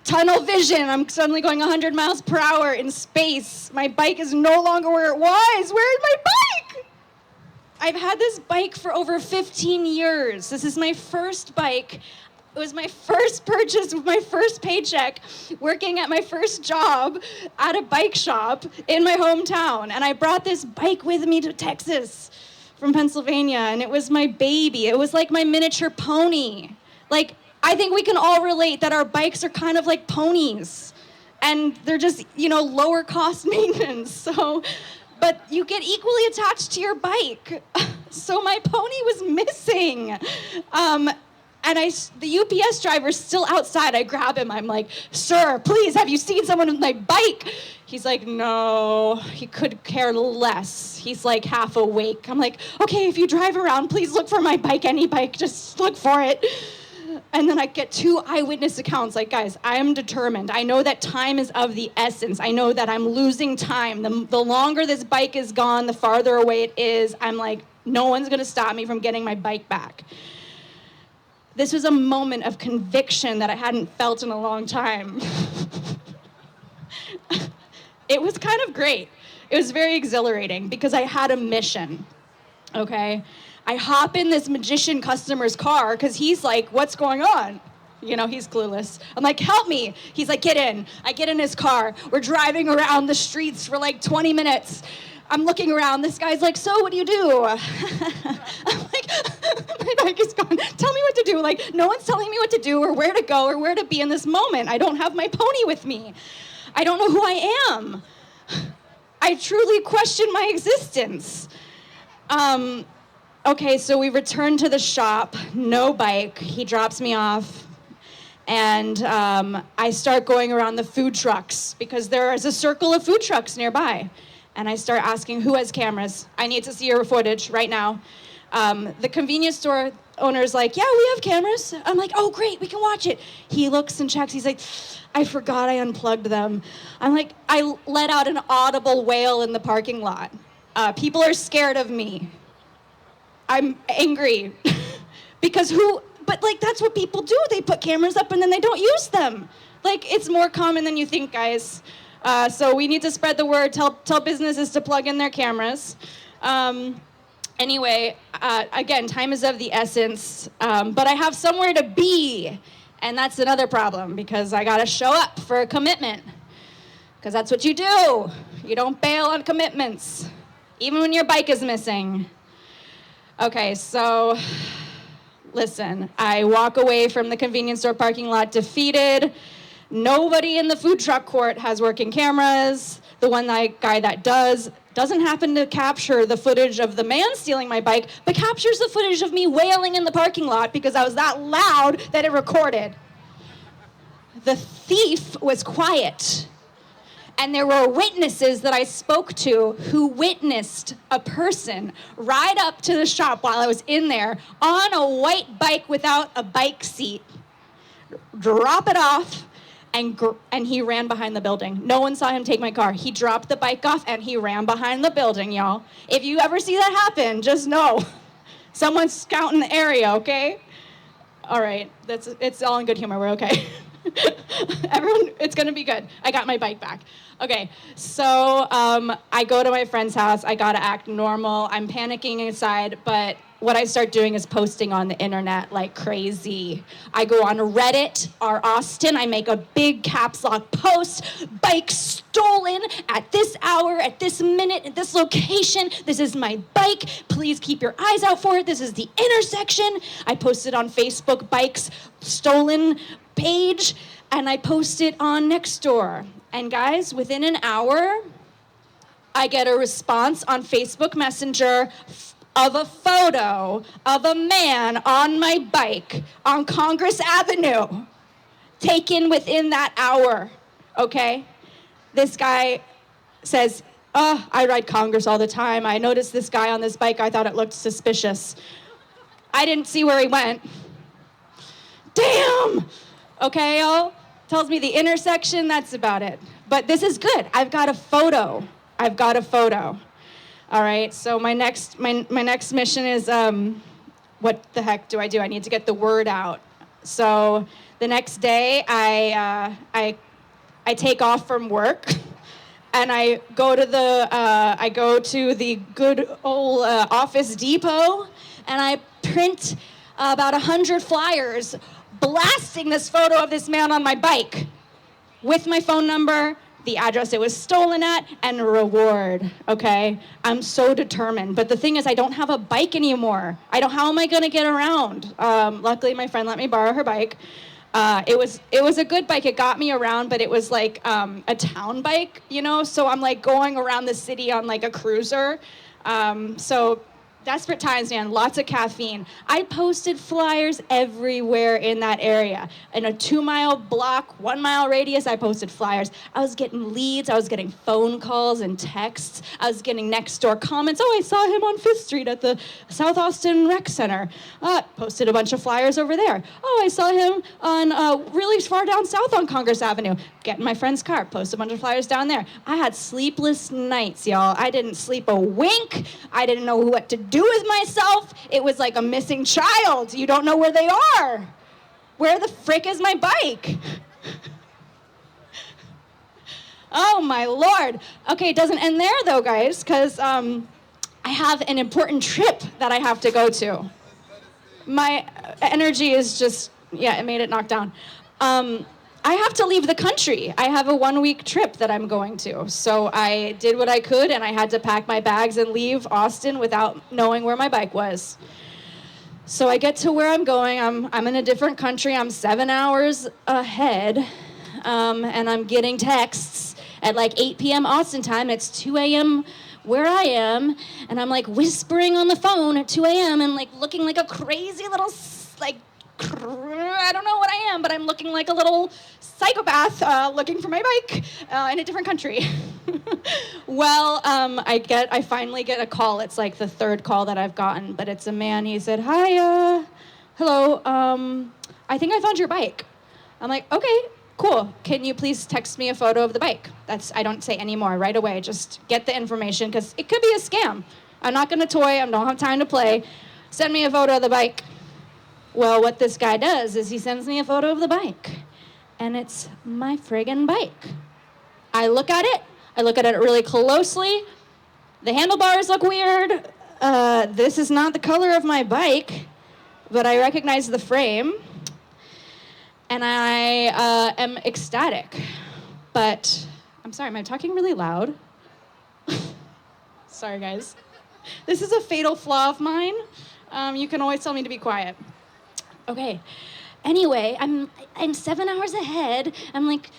tunnel vision. I'm suddenly going 100 miles per hour in space. My bike is no longer where it was. Where's my bike? I've had this bike for over 15 years. This is my first bike. It was my first purchase with my first paycheck, working at my first job at a bike shop in my hometown. And I brought this bike with me to Texas from Pennsylvania, and it was my baby. It was like my miniature pony. Like, I think we can all relate that our bikes are kind of like ponies, and they're just, lower cost maintenance. So, but you get equally attached to your bike. So my pony was missing. And the UPS driver's still outside. I grab him. I'm like, sir, please, have you seen someone with my bike? He's like, no. He could care less. He's like half awake. I'm like, okay, if you drive around, please look for my bike, any bike. Just look for it. And then I get 2 eyewitness accounts. Like, guys, I am determined. I know that time is of the essence. I know that I'm losing time. The longer this bike is gone, the farther away it is. I'm like, no one's going to stop me from getting my bike back. This was a moment of conviction that I hadn't felt in a long time. It was kind of great. It was very exhilarating because I had a mission, okay? I hop in this magician customer's car because he's like, what's going on? You know, he's clueless. I'm like, help me. He's like, get in. I get in his car. We're driving around the streets for like 20 minutes. I'm looking around. This guy's like, so what do you do? I'm like, my bike is gone. Tell me what to do. Like, no one's telling me what to do or where to go or where to be in this moment. I don't have my pony with me. I don't know who I am. I truly question my existence. Okay, so we return to the shop, no bike. He drops me off. And I start going around the food trucks because there is a circle of food trucks nearby. And I start asking, who has cameras? I need to see your footage right now. The convenience store owner's like, yeah, we have cameras. I'm like, oh, great, we can watch it. He looks and checks. He's like, I forgot I unplugged them. I'm like, I let out an audible wail in the parking lot. People are scared of me. I'm angry because but like, that's what people do. They put cameras up and then they don't use them. Like, it's more common than you think, guys. So we need to spread the word, tell businesses to plug in their cameras. Anyway, again, time is of the essence, but I have somewhere to be, and that's another problem because I gotta show up for a commitment because that's what you do. You don't bail on commitments, even when your bike is missing. Okay, so listen, I walk away from the convenience store parking lot defeated. Nobody in the food truck court has working cameras. The guy that doesn't happen to capture the footage of the man stealing my bike, but captures the footage of me wailing in the parking lot because I was that loud that it recorded. The thief was quiet. And there were witnesses that I spoke to who witnessed a person ride up to the shop while I was in there on a white bike without a bike seat, drop it off, and he ran behind the building. No one saw him take my car. He dropped the bike off and he ran behind the building, y'all. If you ever see that happen, just know someone's scouting the area, okay? All right, it's all in good humor. We're okay. Everyone, it's gonna be good. I got my bike back. Okay, so I go to my friend's house. I gotta act normal. I'm panicking inside, but what I start doing is posting on the internet like crazy. I go on Reddit, r/Austin. I make a big caps lock post. Bike stolen at this hour, at this minute, at this location. This is my bike. Please keep your eyes out for it. This is the intersection. I posted on Facebook bikes stolen page, and I post it on Nextdoor. And guys, within an hour, I get a response on Facebook Messenger of a photo of a man on my bike on Congress Avenue, taken within that hour, okay? This guy says, I ride Congress all the time. I noticed this guy on this bike. I thought it looked suspicious. I didn't see where he went. Damn! Okay, y'all? Tells me the intersection, that's about it. But this is good. I've got a photo. All right, so my next mission is, what the heck do? I need to get the word out. So the next day, I take off from work, and I go to the good old Office Depot, and I print about 100 flyers blasting this photo of this man on my bike with my phone number, the address it was stolen at, and a reward, okay? I'm so determined. But the thing is, I don't have a bike anymore. How am I gonna get around? Luckily, my friend let me borrow her bike. It was a good bike. It got me around, but it was like a town bike, you know? So I'm like going around the city on like a cruiser. So Desperate times, man. Lots of caffeine. I posted flyers everywhere in that area. In a 2-mile block, 1-mile radius, I posted flyers. I was getting leads. I was getting phone calls and texts. I was getting next door comments. Oh, I saw him on 5th Street at the South Austin Rec Center. Posted a bunch of flyers over there. Oh, I saw him on really far down south on Congress Avenue. Get in my friend's car. Post a bunch of flyers down there. I had sleepless nights, y'all. I didn't sleep a wink. I didn't know what to do with myself. It was like a missing child. You don't know where they are. Where the frick is my bike? Oh my Lord. Okay, it doesn't end there though, guys, because I have an important trip that I have to go to. My energy is just, yeah, it made it knock down. I have to leave the country. I have a 1-week trip that I'm going to. So I did what I could, and I had to pack my bags and leave Austin without knowing where my bike was. So I get to where I'm going. I'm in a different country. I'm 7 hours ahead, and I'm getting texts at like 8 p.m. Austin time. It's 2 a.m. where I am, and I'm like whispering on the phone at 2 a.m. and like looking like a crazy little I don't know what I am, but I'm looking like a little psychopath looking for my bike in a different country. Well, I finally get a call. It's like the 3rd call that I've gotten, but it's a man. He said, "Hi, hello. I think I found your bike." I'm like, "Okay, cool. Can you please text me a photo of the bike?" I don't say any more right away. Just get the information because it could be a scam. I'm not gonna toy. I don't have time to play. Send me a photo of the bike. Well, what this guy does is he sends me a photo of the bike, and it's my friggin' bike. I look at it really closely. The handlebars look weird. This is not the color of my bike, but I recognize the frame, and I am ecstatic. But, I'm sorry, am I talking really loud? Sorry, guys. This is a fatal flaw of mine. You can always tell me to be quiet. Okay. Anyway, I'm 7 hours ahead. I'm like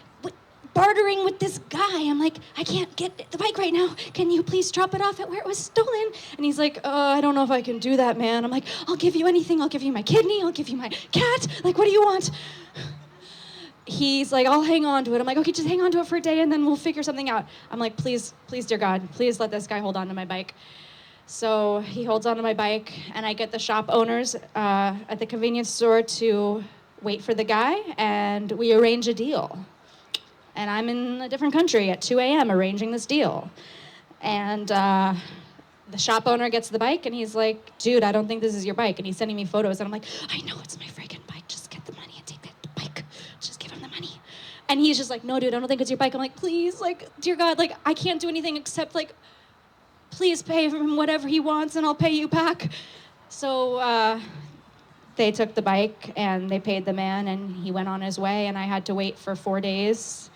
bartering with this guy. I'm like, I can't get the bike right now. Can you please drop it off at where it was stolen? And he's like, I don't know if I can do that, man. I'm like, I'll give you anything. I'll give you my kidney. I'll give you my cat. Like, what do you want? He's like, I'll hang on to it. I'm like, okay, just hang on to it for a day and then we'll figure something out. I'm like, please, dear God, please let this guy hold on to my bike. So he holds onto my bike, and I get the shop owners at the convenience store to wait for the guy, and we arrange a deal. And I'm in a different country at 2 a.m. arranging this deal. And the shop owner gets the bike, and he's like, dude, I don't think this is your bike. And he's sending me photos, and I'm like, I know it's my freaking bike. Just get the money and take the bike. Just give him the money. And he's just like, no, dude, I don't think it's your bike. I'm like, please, like, dear God, like, I can't do anything except, like, please pay him whatever he wants and I'll pay you back. So they took the bike and they paid the man and he went on his way, and I had to wait for 4 days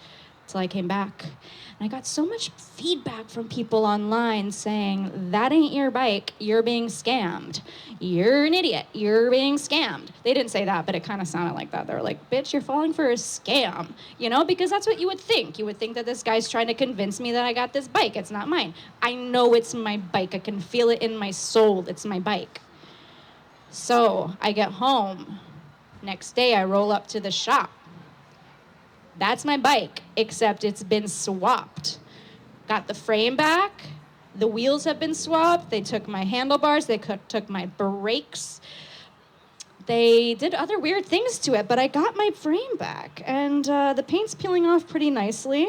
till I came back. And I got so much feedback from people online saying, that ain't your bike, you're being scammed. You're an idiot, you're being scammed. They didn't say that, but it kind of sounded like that. They were like, bitch, you're falling for a scam. You know, because that's what you would think. You would think that this guy's trying to convince me that I got this bike. It's not mine. I know it's my bike. I can feel it in my soul. It's my bike. So I get home. Next day, I roll up to the shop. That's my bike, except it's been swapped. Got the frame back. The wheels have been swapped. They took my handlebars. They took my brakes. They did other weird things to it, but I got my frame back. And the paint's peeling off pretty nicely.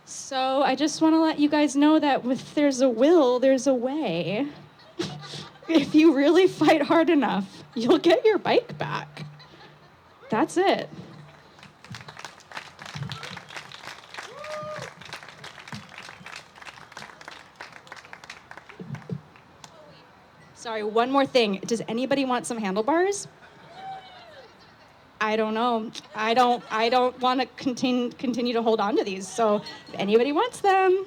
So I just want to let you guys know that if there's a will, there's a way. If you really fight hard enough, you'll get your bike back. That's it. Sorry, one more thing. Does anybody want some handlebars? I don't know. I don't want to continue to hold on to these. So if anybody wants them.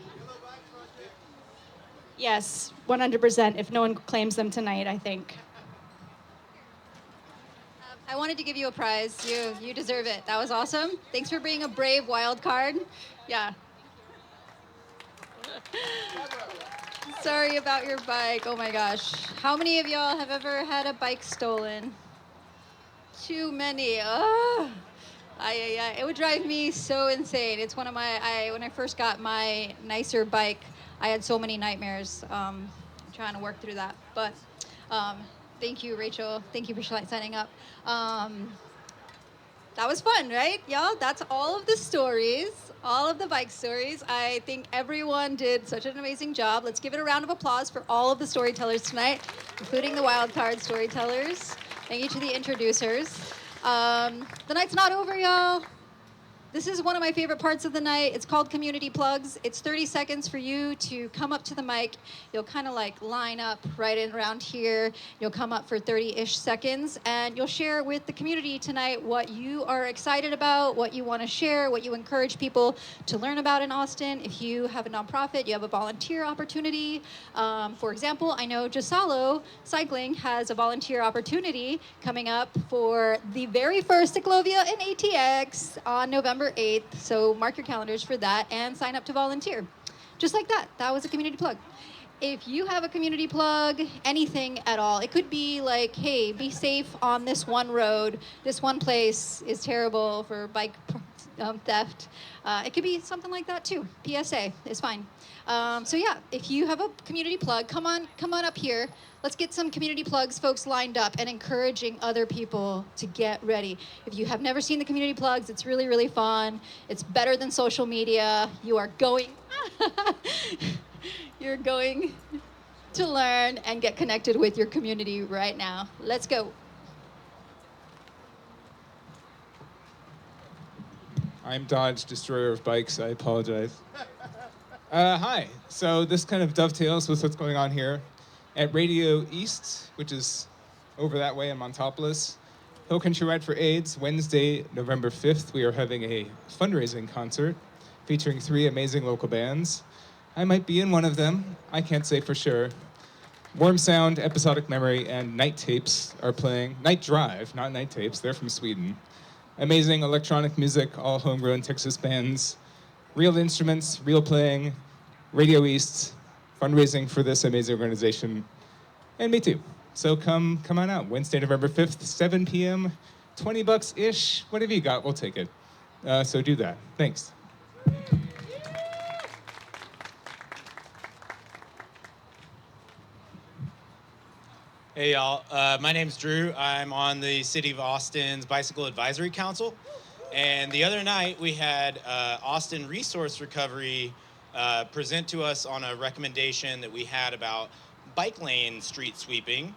Yes, 100%. If no one claims them tonight, I think. I wanted to give you a prize. You deserve it. That was awesome. Thanks for being a brave wild card. Yeah. Sorry about your bike. Oh my gosh. How many of y'all have ever had a bike stolen? Too many. Ugh. It would drive me so insane. It's one of when I first got my nicer bike, I had so many nightmares trying to work through that. But thank you, Rachel. Thank you for signing up. That was fun, right, y'all? That's all of the stories, all of the bike stories. I think everyone did such an amazing job. Let's give it a round of applause for all of the storytellers tonight, including the wildcard storytellers. Thank you to the introducers. The night's not over, y'all. This is one of my favorite parts of the night. It's called Community Plugs. It's 30 seconds for you to come up to the mic. You'll kind of like line up right in around here. You'll come up for 30-ish seconds, and you'll share with the community tonight what you are excited about, what you want to share, what you encourage people to learn about in Austin. If you have a nonprofit, you have a volunteer opportunity. For example, I know Gisalo Cycling has a volunteer opportunity coming up for the very first Ciclovia in ATX on November 8th, so mark your calendars for that and sign up to volunteer. Just like that. That was a community plug. If you have a community plug, anything at all, it could be like, hey, be safe on this one road. This one place is terrible for bike theft. It could be something like that too. PSA is fine. So yeah, if you have a community plug, come on up here. Let's get some community plugs folks lined up and encouraging other people to get ready. If you have never seen the community plugs, it's really, really fun. It's better than social media. You're going to learn and get connected with your community right now. Let's go. I'm Dodge, destroyer of bikes. I apologize. Hi. So this kind of dovetails with what's going on here. At Radio East, which is over that way in Montopolis, Hill Country Ride for AIDS, Wednesday, November 5th, we are having a fundraising concert featuring 3 amazing local bands. I might be in one of them. I can't say for sure. Warm Sound, Episodic Memory, and Night Tapes are playing. Night Drive, not Night Tapes. They're from Sweden. Amazing electronic music, all homegrown Texas bands. Real instruments, real playing. Radio East, fundraising for this amazing organization, and me too. So come on out. Wednesday, November 5th, 7 p.m., $20-ish. Whatever you got, we'll take it. So do that. Thanks. Hey y'all, my name's Drew. I'm on the City of Austin's Bicycle Advisory Council. And the other night we had Austin Resource Recovery present to us on a recommendation that we had about bike lane street sweeping.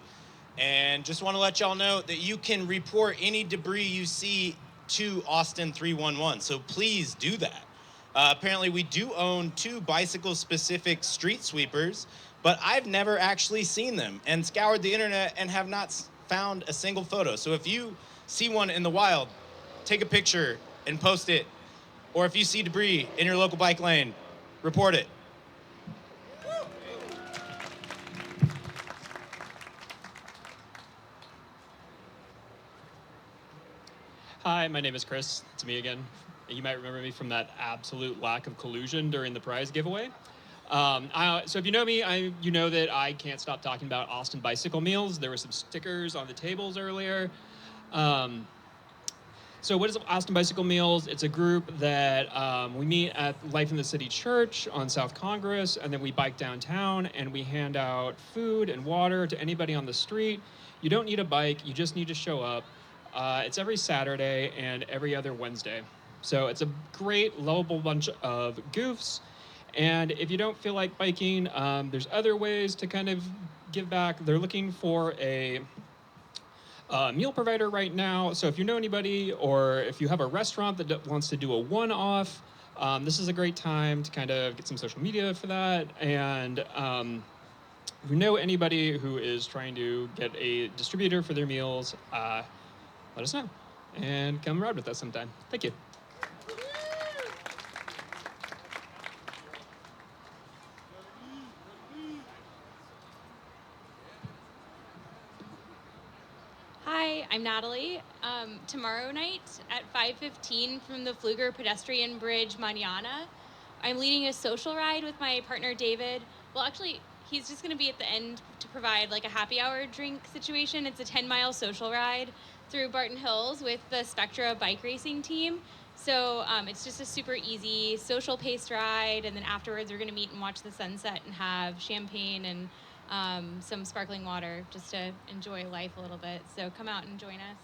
And just want to let y'all know that you can report any debris you see to Austin 311. So please do that. Apparently we do own 2 bicycle-specific street sweepers, but I've never actually seen them and scoured the internet and have not found a single photo. So if you see one in the wild, take a picture and post it. Or if you see debris in your local bike lane, report it. Hi, my name is Chris. It's me again. You might remember me from that absolute lack of collusion during the prize giveaway. So if you know me, you know that I can't stop talking about Austin Bicycle Meals. There were some stickers on the tables earlier. So what is Austin Bicycle Meals? It's a group that we meet at Life in the City Church on South Congress, and then we bike downtown, and we hand out food and water to anybody on the street. You don't need a bike. You just need to show up. It's every Saturday and every other Wednesday. So it's a great, lovable bunch of goofs. And if you don't feel like biking, there's other ways to kind of give back. They're looking for a meal provider right now. So if you know anybody, or if you have a restaurant that wants to do a one-off, this is a great time to kind of get some social media for that. And if you know anybody who is trying to get a distributor for their meals, let us know and come ride with us sometime. Thank you. Hi, I'm Natalie. Tomorrow night at 5:15 from the Pfluger Pedestrian Bridge, Manana, I'm leading a social ride with my partner David. Well, actually, he's just going to be at the end to provide like a happy hour drink situation. It's a 10-mile social ride through Barton Hills with the Spectra bike racing team. So it's just a super easy social paced ride, and then afterwards we're going to meet and watch the sunset and have champagne and some sparkling water just to enjoy life a little bit. So come out and join us.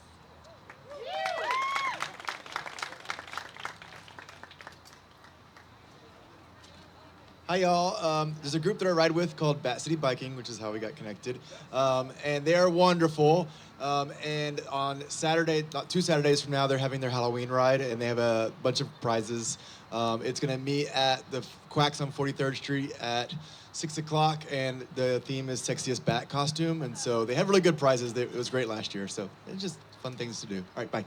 Hi, y'all. There's a group that I ride with called Bat City Biking, which is how we got connected. And they are wonderful. And on Saturday, not 2 Saturdays from now, they're having their Halloween ride, and they have a bunch of prizes. It's going to meet at the Quacks on 43rd Street at 6 o'clock, and the theme is Sexiest Bat Costume. And so they have really good prizes. It was great last year, so it's just fun things to do. All right, bye.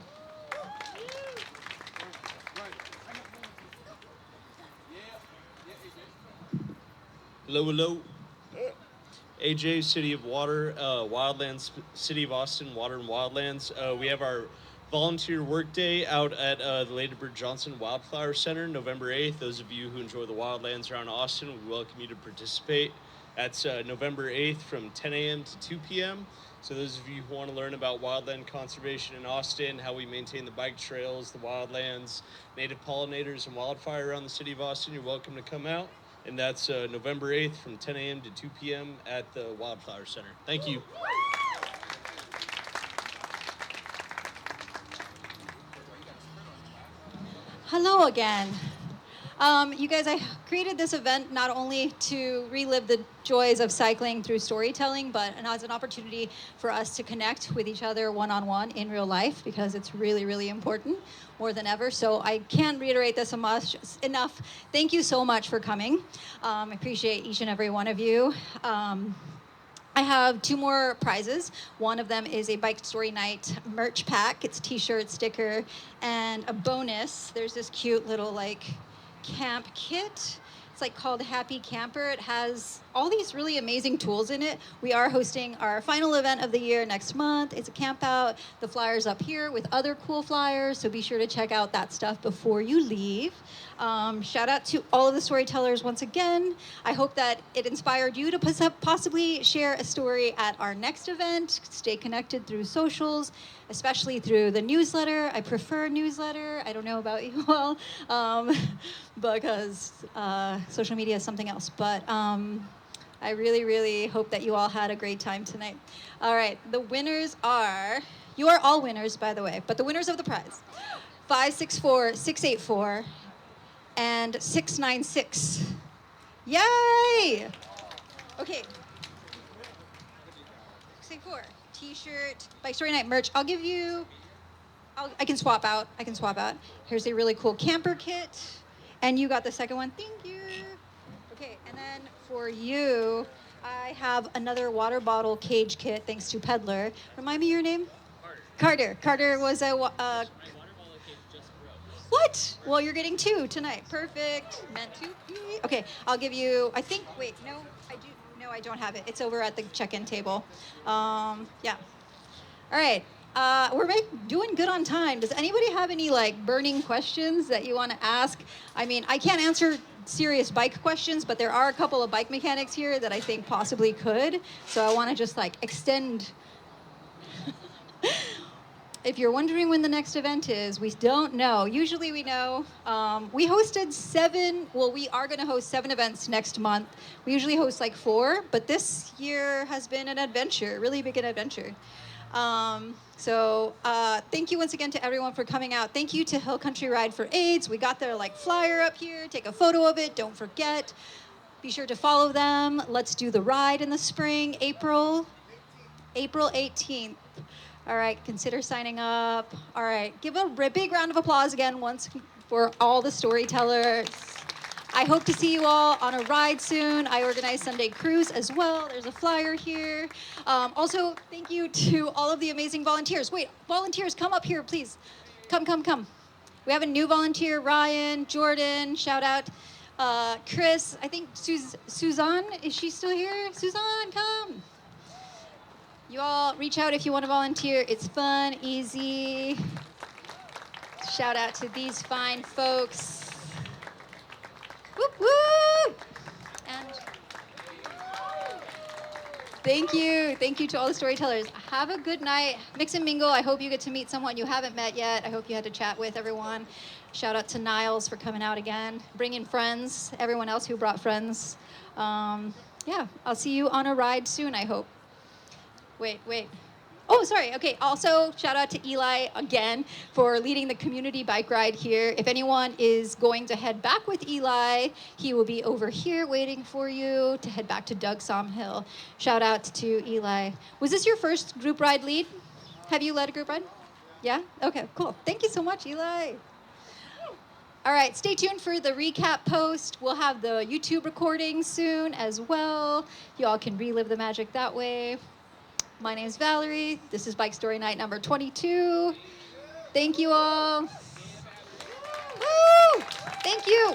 Hello, hello. AJ, City of Water, Wildlands, City of Austin, Water and Wildlands. We have our volunteer work day out at the Ladybird Johnson Wildflower Center, November 8th. Those of you who enjoy the wildlands around Austin, we welcome you to participate. That's November 8th from 10 a.m. to 2 p.m. So those of you who want to learn about wildland conservation in Austin, how we maintain the bike trails, the wildlands, native pollinators, and wildfire around the city of Austin, you're welcome to come out. And that's November 8th from 10 a.m. to 2 p.m. at the Wildflower Center. Thank you. Hello again. You guys, I created this event not only to relive the joys of cycling through storytelling, but as an opportunity for us to connect with each other one-on-one in real life, because it's really, really important more than ever. So I can't reiterate this enough. Thank you so much for coming. I appreciate each and every one of you. I have 2 more prizes. One of them is a Bike Story Night merch pack. It's t-shirt, sticker, and a bonus. There's this cute little camp kit. It's called Happy Camper. It has all these really amazing tools in it. We are hosting our final event of the year next month. It's a camp out. The flyer's up here with other cool flyers, so be sure to check out that stuff before you leave. Shout out to all of the storytellers once again. I hope that it inspired you to possibly share a story at our next event. Stay connected through socials, especially through the newsletter. I prefer newsletter. I don't know about you all, because social media is something else. But I really, really hope that you all had a great time tonight. All right, the winners are, you are all winners, by the way, but the winners of the prize, 564, 684, and 696. Yay! Okay. 684, t-shirt, Bike Story Night merch. I'll give you, I can swap out. Here's a really cool camper kit. And you got the second one. Thank you. Okay, and then for you, I have another water bottle cage kit, thanks to Peddler. Remind me your name? Carter. Carter was a... What? Well, you're getting 2 tonight. Perfect. Meant to be. Okay, I'll give you, I think, wait, no, I do. No, I don't have it. It's over at the check-in table. Yeah. All right. We're doing good on time. Does anybody have any burning questions that you want to ask? I mean, I can't answer serious bike questions, but there are a couple of bike mechanics here that I think possibly could. So I want to just extend. If you're wondering when the next event is, we don't know. Usually we know. We hosted 7, well, we are going to host 7 events next month. We usually host 4, but this year has been an adventure, really big an adventure. So thank you once again to everyone for coming out. Thank you to Hill Country Ride for AIDS. We got their flyer up here. Take a photo of it. Don't forget. Be sure to follow them. Let's do the ride in the spring, April 18th. All right, consider signing up. All right, give a big round of applause again once for all the storytellers. I hope to see you all on a ride soon. I organize Sunday cruise as well. There's a flyer here. Also, thank you to all of the amazing volunteers. Wait, volunteers, come up here, please. Come. We have a new volunteer, Ryan, Jordan, shout out. Chris, I think Suzanne, is she still here? Suzanne, come. You all reach out if you want to volunteer. It's fun, easy. Shout out to these fine folks. Whoop, whoop. And Thank you. Thank you to all the storytellers. Have a good night. Mix and mingle. I hope you get to meet someone you haven't met yet. I hope you had to chat with everyone. Shout out to Niles for coming out again. Bring in friends, everyone else who brought friends. Yeah, I'll see you on a ride soon, I hope. Wait. Oh, sorry. Okay. Also, shout out to Eli again for leading the community bike ride here. If anyone is going to head back with Eli, he will be over here waiting for you to head back to Doug Hill. Shout out to Eli. Was this your first group ride lead? Have you led a group ride? Yeah? Okay, cool. Thank you so much, Eli. All right, stay tuned for the recap post. We'll have the YouTube recording soon as well. You all can relive the magic that way. My name is Valerie. This is Bike Story Night number 22. Thank you all. Woo! Thank you.